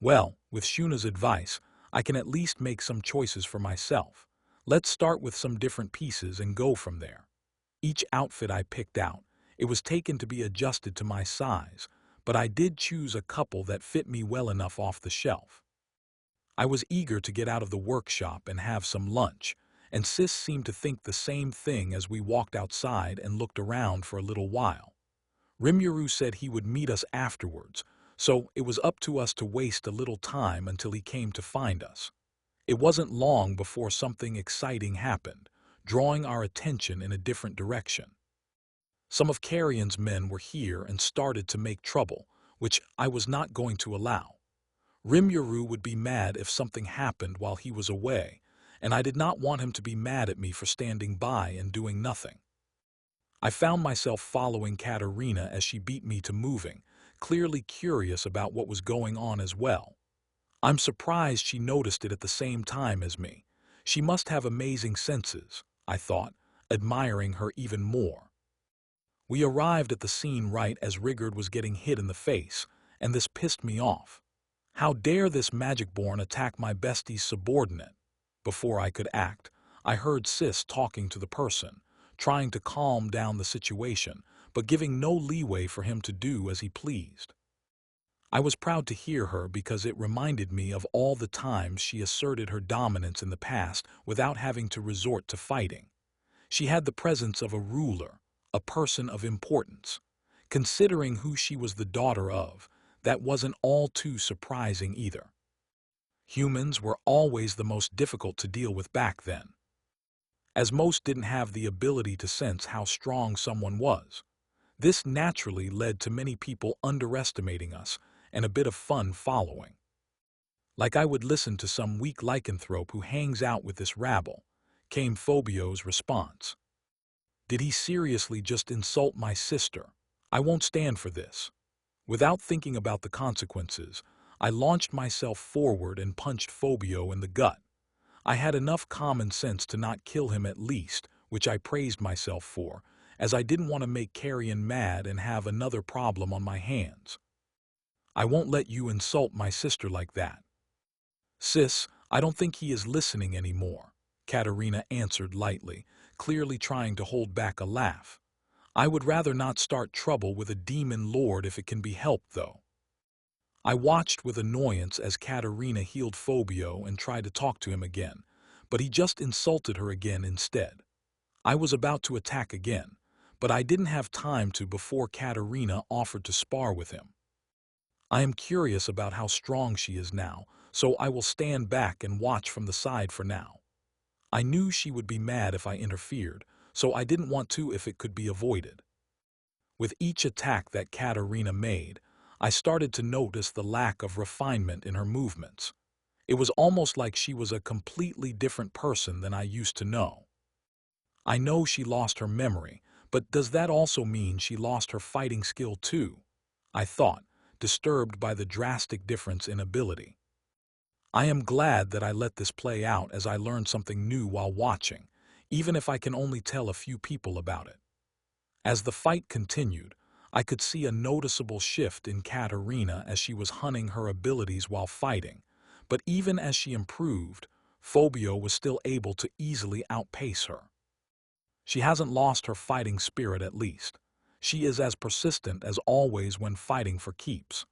S1: Well, with Shuna's advice, I can at least make some choices for myself. Let's start with some different pieces and go from there. Each outfit I picked out, it was taken to be adjusted to my size, but I did choose a couple that fit me well enough off the shelf. I was eager to get out of the workshop and have some lunch, and Sis seemed to think the same thing as we walked outside and looked around for a little while. Rimuru said he would meet us afterwards, so it was up to us to waste a little time until he came to find us. It wasn't long before something exciting happened, drawing our attention in a different direction. Some of Carrion's men were here and started to make trouble, which I was not going to allow. Rimuru would be mad if something happened while he was away, and I did not want him to be mad at me for standing by and doing nothing. I found myself following Katarina as she beat me to moving, clearly curious about what was going on as well. I'm surprised she noticed it at the same time as me. She must have amazing senses, I thought, admiring her even more. We arrived at the scene right as Rigard was getting hit in the face, and this pissed me off. How dare this magic-born attack my bestie's subordinate? Before I could act, I heard Sis talking to the person, trying to calm down the situation, but giving no leeway for him to do as he pleased. I was proud to hear her because it reminded me of all the times she asserted her dominance in the past without having to resort to fighting. She had the presence of a ruler, a person of importance. Considering who she was the daughter of, that wasn't all too surprising either. Humans were always the most difficult to deal with back then, as most didn't have the ability to sense how strong someone was. This naturally led to many people underestimating us and a bit of fun following. Like I would listen to some weak lycanthrope who hangs out with this rabble, came Phobio's response. Did he seriously just insult my sister? I won't stand for this. Without thinking about the consequences, I launched myself forward and punched Phobio in the gut. I had enough common sense to not kill him at least, which I praised myself for, as I didn't want to make Carrion mad and have another problem on my hands. I won't let you insult my sister like that. Sis, I don't think he is listening anymore, Katarina answered lightly, clearly trying to hold back a laugh. I would rather not start trouble with a demon lord if it can be helped, though. I watched with annoyance as Katarina healed Phobio and tried to talk to him again, but he just insulted her again instead. I was about to attack again, but I didn't have time to before Katarina offered to spar with him. I am curious about how strong she is now, so I will stand back and watch from the side for now. I knew she would be mad if I interfered, so I didn't want to if it could be avoided. With each attack that Katarina made, I started to notice the lack of refinement in her movements. It was almost like she was a completely different person than I used to know. I know she lost her memory, but does that also mean she lost her fighting skill too? I thought, disturbed by the drastic difference in ability. I am glad that I let this play out as I learned something new while watching, even if I can only tell a few people about it. As the fight continued, I could see a noticeable shift in Katarina as she was honing her abilities while fighting, but even as she improved, Phobio was still able to easily outpace her. She hasn't lost her fighting spirit at least. She is as persistent as always when fighting for keeps.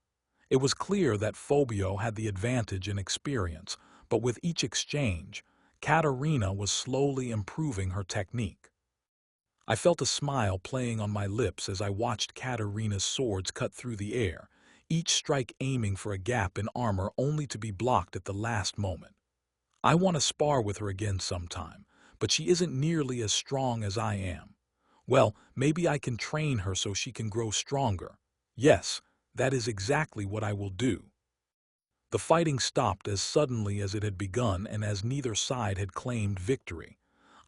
S1: It was clear that Phobio had the advantage in experience, but with each exchange, Katarina was slowly improving her technique. I felt a smile playing on my lips as I watched Katarina's swords cut through the air, each strike aiming for a gap in armor only to be blocked at the last moment. I want to spar with her again sometime, but she isn't nearly as strong as I am. Well, maybe I can train her so she can grow stronger. Yes, that is exactly what I will do. The fighting stopped as suddenly as it had begun and as neither side had claimed victory.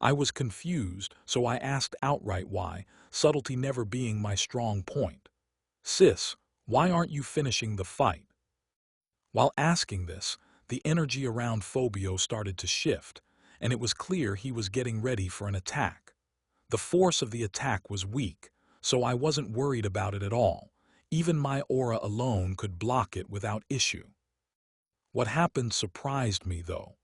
S1: I was confused, so I asked outright why, subtlety never being my strong point. "Sis, why aren't you finishing the fight?" While asking this, the energy around Phobio started to shift, and it was clear he was getting ready for an attack. The force of the attack was weak, so I wasn't worried about it at all. Even my aura alone could block it without issue. What happened surprised me, though.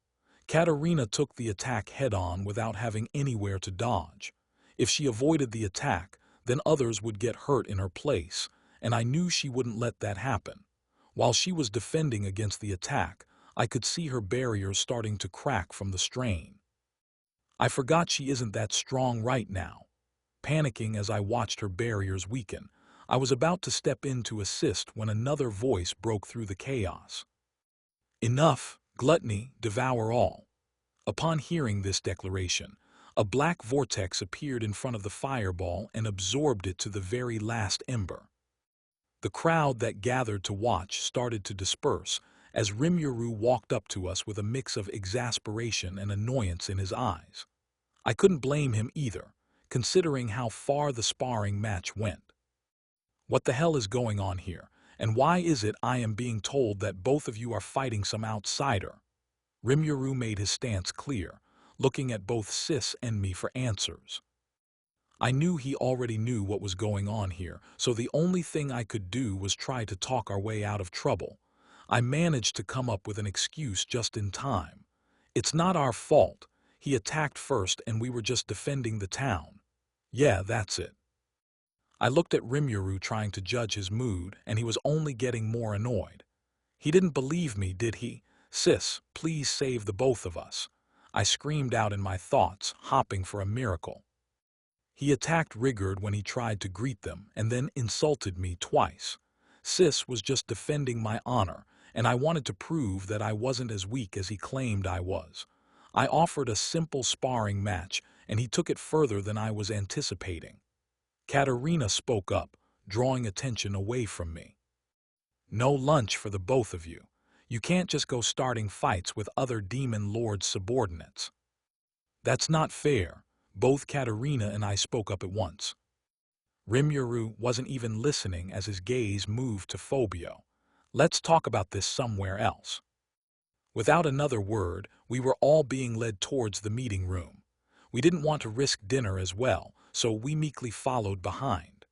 S1: Katarina took the attack head-on without having anywhere to dodge. If she avoided the attack, then others would get hurt in her place, and I knew she wouldn't let that happen. While she was defending against the attack, I could see her barriers starting to crack from the strain. I forgot she isn't that strong right now. Panicking as I watched her barriers weaken, I was about to step in to assist when another voice broke through the chaos. "Enough, gluttony, devour all." Upon hearing this declaration, a black vortex appeared in front of the fireball and absorbed it to the very last ember. The crowd that gathered to watch started to disperse as Rimuru walked up to us with a mix of exasperation and annoyance in his eyes. I couldn't blame him either, considering how far the sparring match went. "What the hell is going on here, and why is it I am being told that both of you are fighting some outsider?" Rimuru made his stance clear, looking at both Sis and me for answers. I knew he already knew what was going on here, so the only thing I could do was try to talk our way out of trouble. I managed to come up with an excuse just in time. "It's not our fault. He attacked first and we were just defending the town." "Yeah, that's it." I looked at Rimuru trying to judge his mood, and he was only getting more annoyed. "He didn't believe me, did he? Sis, please save the both of us." I screamed out in my thoughts, hopping for a miracle. He attacked Rigurd when he tried to greet them, and then insulted me twice. Sis was just defending my honor, and I wanted to prove that I wasn't as weak as he claimed I was. I offered a simple sparring match, and he took it further than I was anticipating. Katarina spoke up, drawing attention away from me. "No lunch for the both of you. You can't just go starting fights with other demon lords' subordinates." "That's not fair." Both Katarina and I spoke up at once. Rimuru wasn't even listening as his gaze moved to Phobio. "Let's talk about this somewhere else." Without another word, we were all being led towards the meeting room. We didn't want to risk dinner as well, so we meekly followed behind.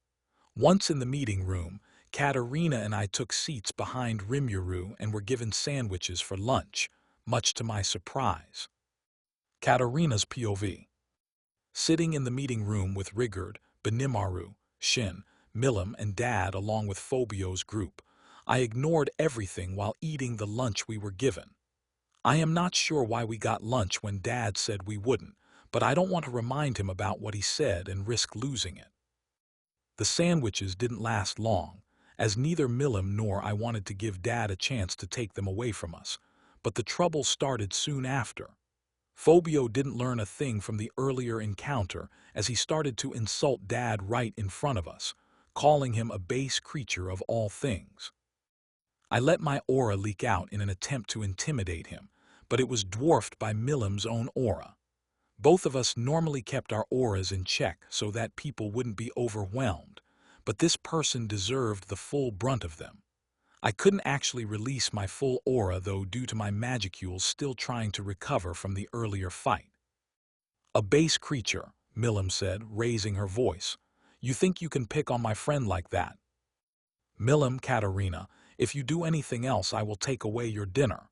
S1: Once in the meeting room, Katarina and I took seats behind Rimuru and were given sandwiches for lunch, much to my surprise. Katarina's POV. Sitting in the meeting room with Rigurd, Benimaru, Shin, Milim, and Dad along with Phobio's group, I ignored everything while eating the lunch we were given. I am not sure why we got lunch when Dad said we wouldn't, but I don't want to remind him about what he said and risk losing it. The sandwiches didn't last long, as neither Milim nor I wanted to give Dad a chance to take them away from us, but the trouble started soon after. Phobio didn't learn a thing from the earlier encounter as he started to insult Dad right in front of us, calling him a base creature of all things. I let my aura leak out in an attempt to intimidate him, but it was dwarfed by Millem's own aura. Both of us normally kept our auras in check so that people wouldn't be overwhelmed, but this person deserved the full brunt of them. I couldn't actually release my full aura though due to my magicules still trying to recover from the earlier fight. "A base creature," Millem said, raising her voice. "You think you can pick on my friend like that?" "Millem, Katarina, if you do anything else I will take away your dinner."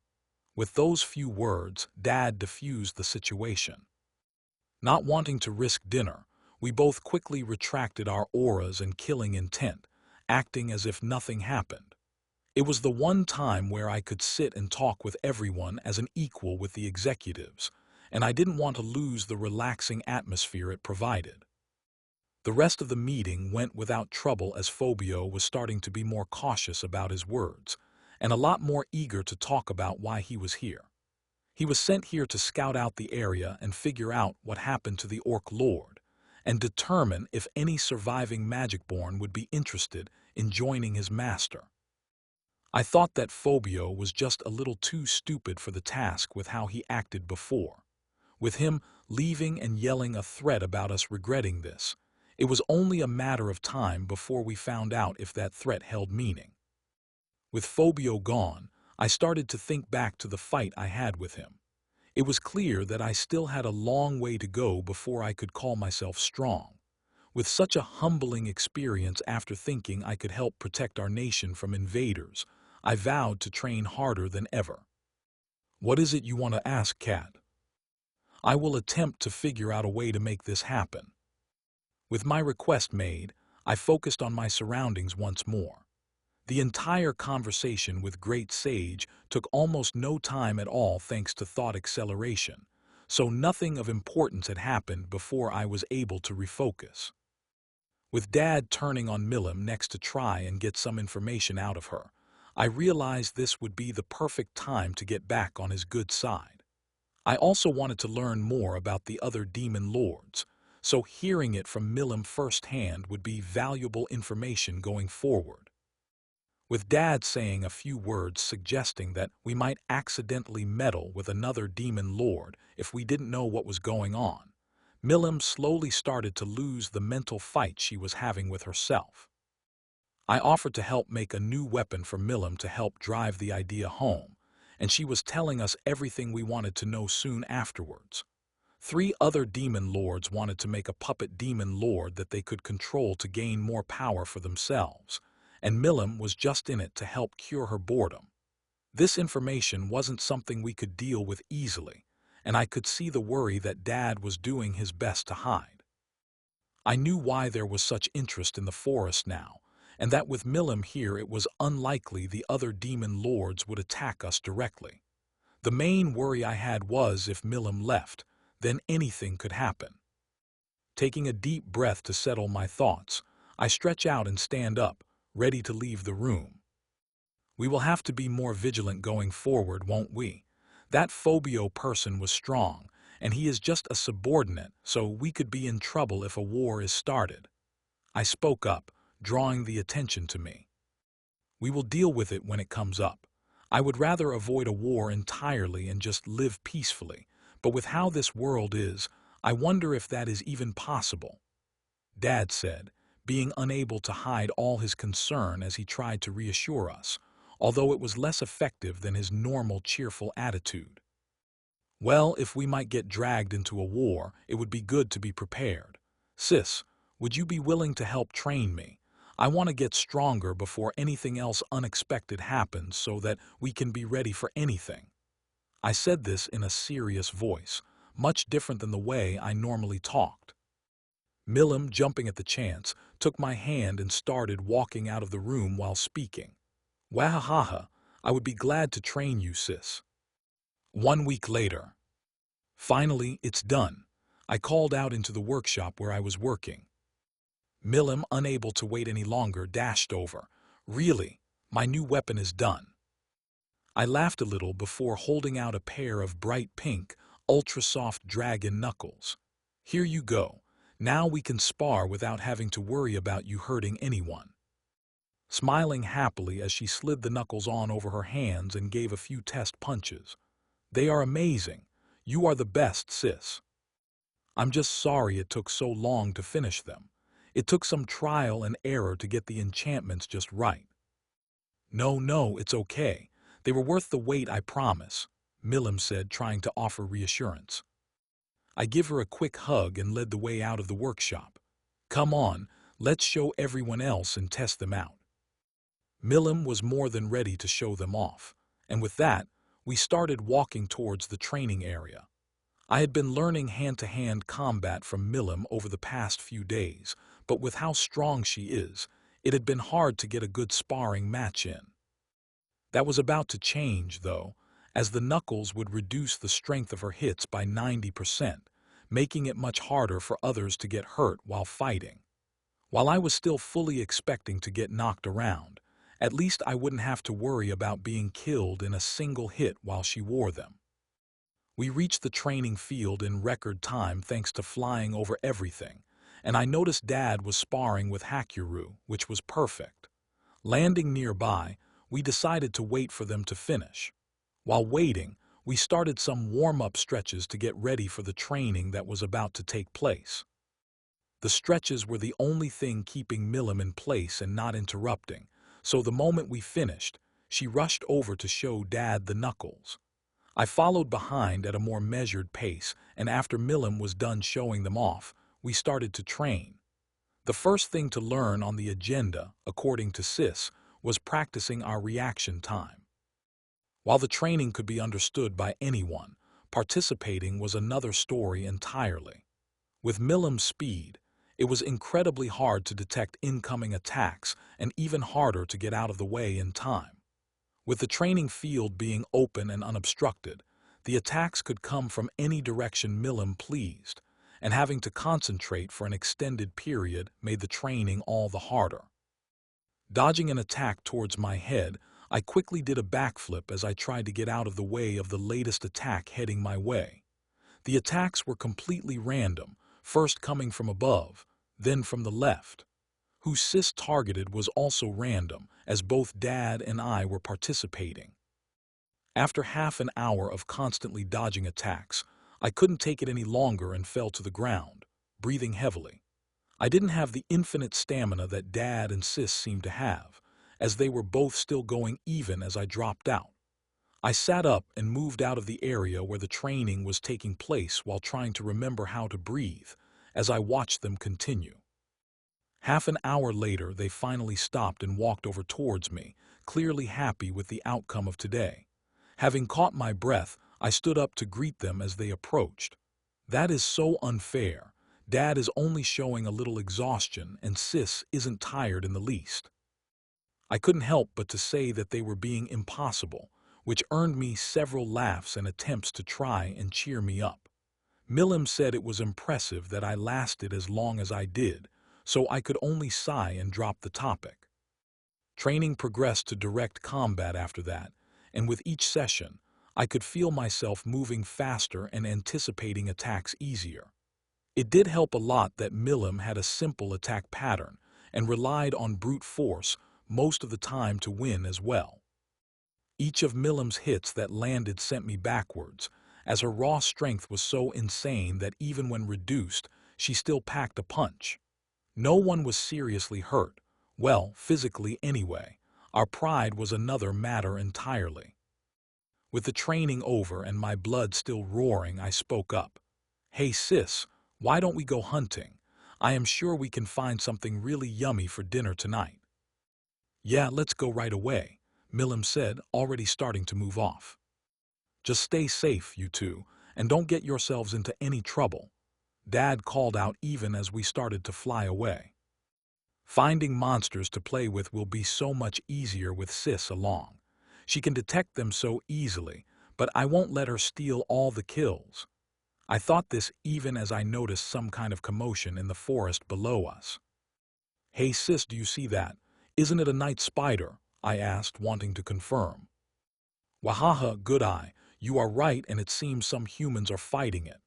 S1: With those few words, Dad diffused the situation. Not wanting to risk dinner, we both quickly retracted our auras and killing intent, acting as if nothing happened. It was the one time where I could sit and talk with everyone as an equal with the executives, and I didn't want to lose the relaxing atmosphere it provided. The rest of the meeting went without trouble as Phobio was starting to be more cautious about his words, and a lot more eager to talk about why he was here. He was sent here to scout out the area and figure out what happened to the Orc Lord, and determine if any surviving Magicborn would be interested in joining his master. I thought that Phobio was just a little too stupid for the task with how he acted before. With him leaving and yelling a threat about us regretting this, it was only a matter of time before we found out if that threat held meaning. With Phobio gone, I started to think back to the fight I had with him. It was clear that I still had a long way to go before I could call myself strong. With such a humbling experience after thinking I could help protect our nation from invaders, I vowed to train harder than ever. "What is it you want to ask, Kat?" "I will attempt to figure out a way to make this happen." With my request made, I focused on my surroundings once more. The entire conversation with Great Sage took almost no time at all thanks to thought acceleration, so nothing of importance had happened before I was able to refocus. With Dad turning on Millem next to try and get some information out of her, I realized this would be the perfect time to get back on his good side. I also wanted to learn more about the other demon lords, so hearing it from Millem firsthand would be valuable information going forward. With Dad saying a few words suggesting that we might accidentally meddle with another demon lord if we didn't know what was going on, Millem slowly started to lose the mental fight she was having with herself. I offered to help make a new weapon for Millem to help drive the idea home, and she was telling us everything we wanted to know soon afterwards. 3 other demon lords wanted to make a puppet demon lord that they could control to gain more power for themselves, and Millem was just in it to help cure her boredom. This information wasn't something we could deal with easily, and I could see the worry that Dad was doing his best to hide. I knew why there was such interest in the forest now, and that with Millem here it was unlikely the other demon lords would attack us directly. The main worry I had was if Millem left, then anything could happen. Taking a deep breath to settle my thoughts, I stretch out and stand up, ready to leave the room. "We will have to be more vigilant going forward, won't we? That Phobio person was strong, and he is just a subordinate, so we could be in trouble if a war is started." I spoke up, drawing the attention to me. "We will deal with it when it comes up. I would rather avoid a war entirely and just live peacefully, but with how this world is, I wonder if that is even possible," Dad said, being unable to hide all his concern as he tried to reassure us, although it was less effective than his normal cheerful attitude. "Well, if we might get dragged into a war, it would be good to be prepared. Sis, would you be willing to help train me? I want to get stronger before anything else unexpected happens so that we can be ready for anything." I said this in a serious voice, much different than the way I normally talked. Millem, jumping at the chance, took my hand and started walking out of the room while speaking. "Wahahaha, I would be glad to train you, sis." 1 week later. Finally, it's done. I called out into the workshop where I was working. Millem, unable to wait any longer, dashed over. "Really? My new weapon is done." I laughed a little before holding out a pair of bright pink, ultra-soft dragon knuckles. Here you go. Now we can spar without having to worry about you hurting anyone. Smiling happily as she slid the knuckles on over her hands and gave a few test punches. They are amazing. You are the best, sis. I'm just sorry it took so long to finish them. It took some trial and error to get the enchantments just right. No, it's okay. They were worth the wait, I promise, Milim said, trying to offer reassurance. I give her a quick hug and led the way out of the workshop. Come on, let's show everyone else and test them out. Milim was more than ready to show them off, and with that, we started walking towards the training area. I had been learning hand-to-hand combat from Milim over the past few days, but with how strong she is, it had been hard to get a good sparring match in. That was about to change, though, as the knuckles would reduce the strength of her hits by 90%, making it much harder for others to get hurt while fighting. While I was still fully expecting to get knocked around, at least I wouldn't have to worry about being killed in a single hit while she wore them. We reached the training field in record time thanks to flying over everything, and I noticed Dad was sparring with Hakuru, which was perfect. Landing nearby, we decided to wait for them to finish. While waiting, we started some warm-up stretches to get ready for the training that was about to take place. The stretches were the only thing keeping Milim in place and not interrupting, so the moment we finished, she rushed over to show Dad the knuckles. I followed behind at a more measured pace, and after Milim was done showing them off, we started to train. The first thing to learn on the agenda, according to Sis, was practicing our reaction time. While the training could be understood by anyone, participating was another story entirely. With Milim's speed, it was incredibly hard to detect incoming attacks and even harder to get out of the way in time. With the training field being open and unobstructed, the attacks could come from any direction Milim pleased, and having to concentrate for an extended period made the training all the harder. Dodging an attack towards my head, I quickly did a backflip as I tried to get out of the way of the latest attack heading my way. The attacks were completely random, first coming from above, then from the left. Who Sis targeted was also random, as both Dad and I were participating. After half an hour of constantly dodging attacks, I couldn't take it any longer and fell to the ground, breathing heavily. I didn't have the infinite stamina that Dad and Sis seemed to have, as they were both still going even as I dropped out. I sat up and moved out of the area where the training was taking place while trying to remember how to breathe as I watched them continue. Half an hour later, they finally stopped and walked over towards me, clearly happy with the outcome of today. Having caught my breath, I stood up to greet them as they approached. That is so unfair. Dad is only showing a little exhaustion and Sis isn't tired in the least. I couldn't help but to say that they were being impossible, which earned me several laughs and attempts to try and cheer me up. Milim said it was impressive that I lasted as long as I did, so I could only sigh and drop the topic. Training progressed to direct combat after that, and with each session, I could feel myself moving faster and anticipating attacks easier. It did help a lot that Milim had a simple attack pattern and relied on brute force most of the time to win as well. Each of Milim's hits that landed sent me backwards, as her raw strength was so insane that even when reduced, she still packed a punch. No one was seriously hurt, well, physically anyway. Our pride was another matter entirely. With the training over and my blood still roaring, I spoke up. Hey sis, why don't we go hunting? I am sure we can find something really yummy for dinner tonight. Yeah, let's go right away, Milim said, already starting to move off. Just stay safe, you two, and don't get yourselves into any trouble, Dad called out even as we started to fly away. Finding monsters to play with will be so much easier with Sis along. She can detect them so easily, but I won't let her steal all the kills. I thought this even as I noticed some kind of commotion in the forest below us. Hey Sis, do you see that? Isn't it a night spider? I asked, wanting to confirm. Wahaha, good eye. You are right, and it seems some humans are fighting it,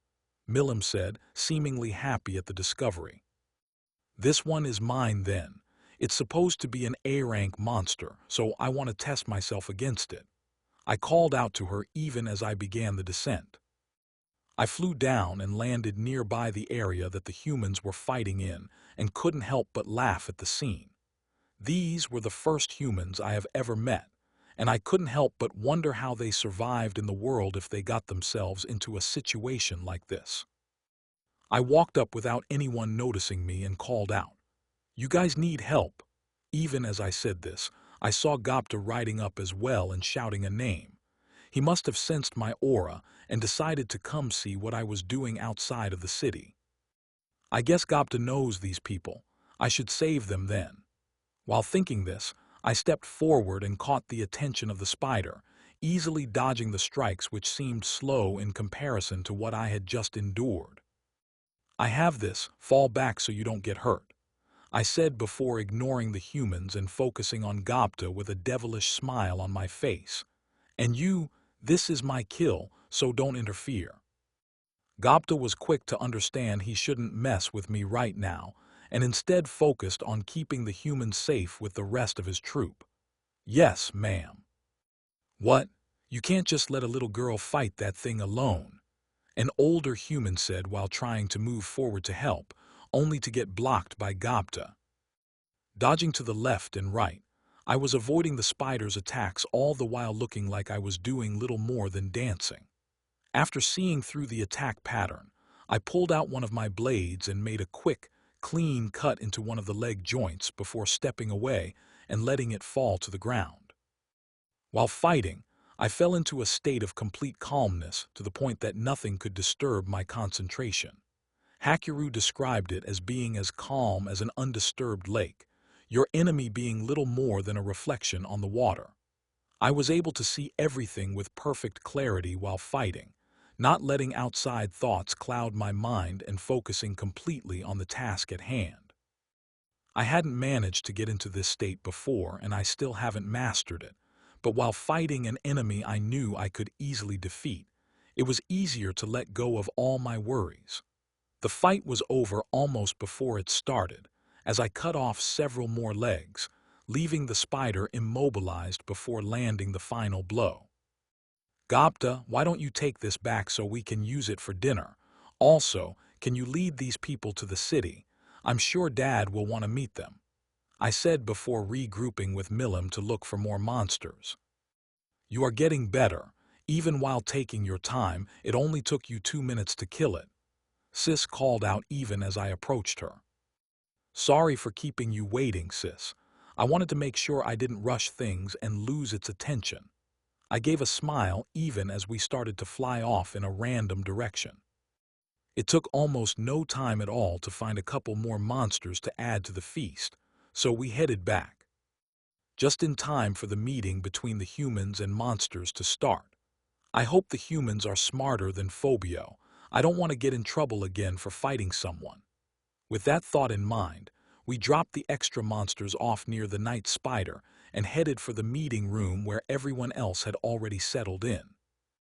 S1: Milim said, seemingly happy at the discovery. This one is mine then. It's supposed to be an A-rank monster, so I want to test myself against it. I called out to her even as I began the descent. I flew down and landed nearby the area that the humans were fighting in and couldn't help but laugh at the scene. These were the first humans I have ever met, and I couldn't help but wonder how they survived in the world if they got themselves into a situation like this. I walked up without anyone noticing me and called out, "You guys need help." Even as I said this, I saw Gopta riding up as well and shouting a name. He must have sensed my aura and decided to come see what I was doing outside of the city. I guess Gopta knows these people. I should save them then. While thinking this, I stepped forward and caught the attention of the spider, easily dodging the strikes which seemed slow in comparison to what I had just endured. "I have this, fall back so you don't get hurt," I said before ignoring the humans and focusing on Gopta with a devilish smile on my face. "And you, this is my kill, so don't interfere." Gopta was quick to understand he shouldn't mess with me right now, and instead focused on keeping the humans safe with the rest of his troop. "Yes, ma'am." "What? You can't just let a little girl fight that thing alone," an older human said while trying to move forward to help, only to get blocked by Gopta. Dodging to the left and right, I was avoiding the spider's attacks, all the while looking like I was doing little more than dancing. After seeing through the attack pattern, I pulled out one of my blades and made a quick, clean cut into one of the leg joints before stepping away and letting it fall to the ground. While fighting, I fell into a state of complete calmness to the point that nothing could disturb my concentration. Hakiru described it as being as calm as an undisturbed lake, your enemy being little more than a reflection on the water. I was able to see everything with perfect clarity while fighting, not letting outside thoughts cloud my mind and focusing completely on the task at hand. I hadn't managed to get into this state before, and I still haven't mastered it, but while fighting an enemy I knew I could easily defeat, it was easier to let go of all my worries. The fight was over almost before it started, as I cut off several more legs, leaving the spider immobilized before landing the final blow. "Gopta, why don't you take this back so we can use it for dinner? Also, can you lead these people to the city? I'm sure Dad will want to meet them," I said before regrouping with Milim to look for more monsters. "You are getting better. Even while taking your time, it only took you 2 minutes to kill it," Sis called out even as I approached her. "Sorry for keeping you waiting, Sis. I wanted to make sure I didn't rush things and lose its attention." I gave a smile even as we started to fly off in a random direction. It took almost no time at all to find a couple more monsters to add to the feast, so we headed back. Just in time for the meeting between the humans and monsters to start. I hope the humans are smarter than Phobio. I don't want to get in trouble again for fighting someone. With that thought in mind, we dropped the extra monsters off near the night spider and headed for the meeting room where everyone else had already settled in.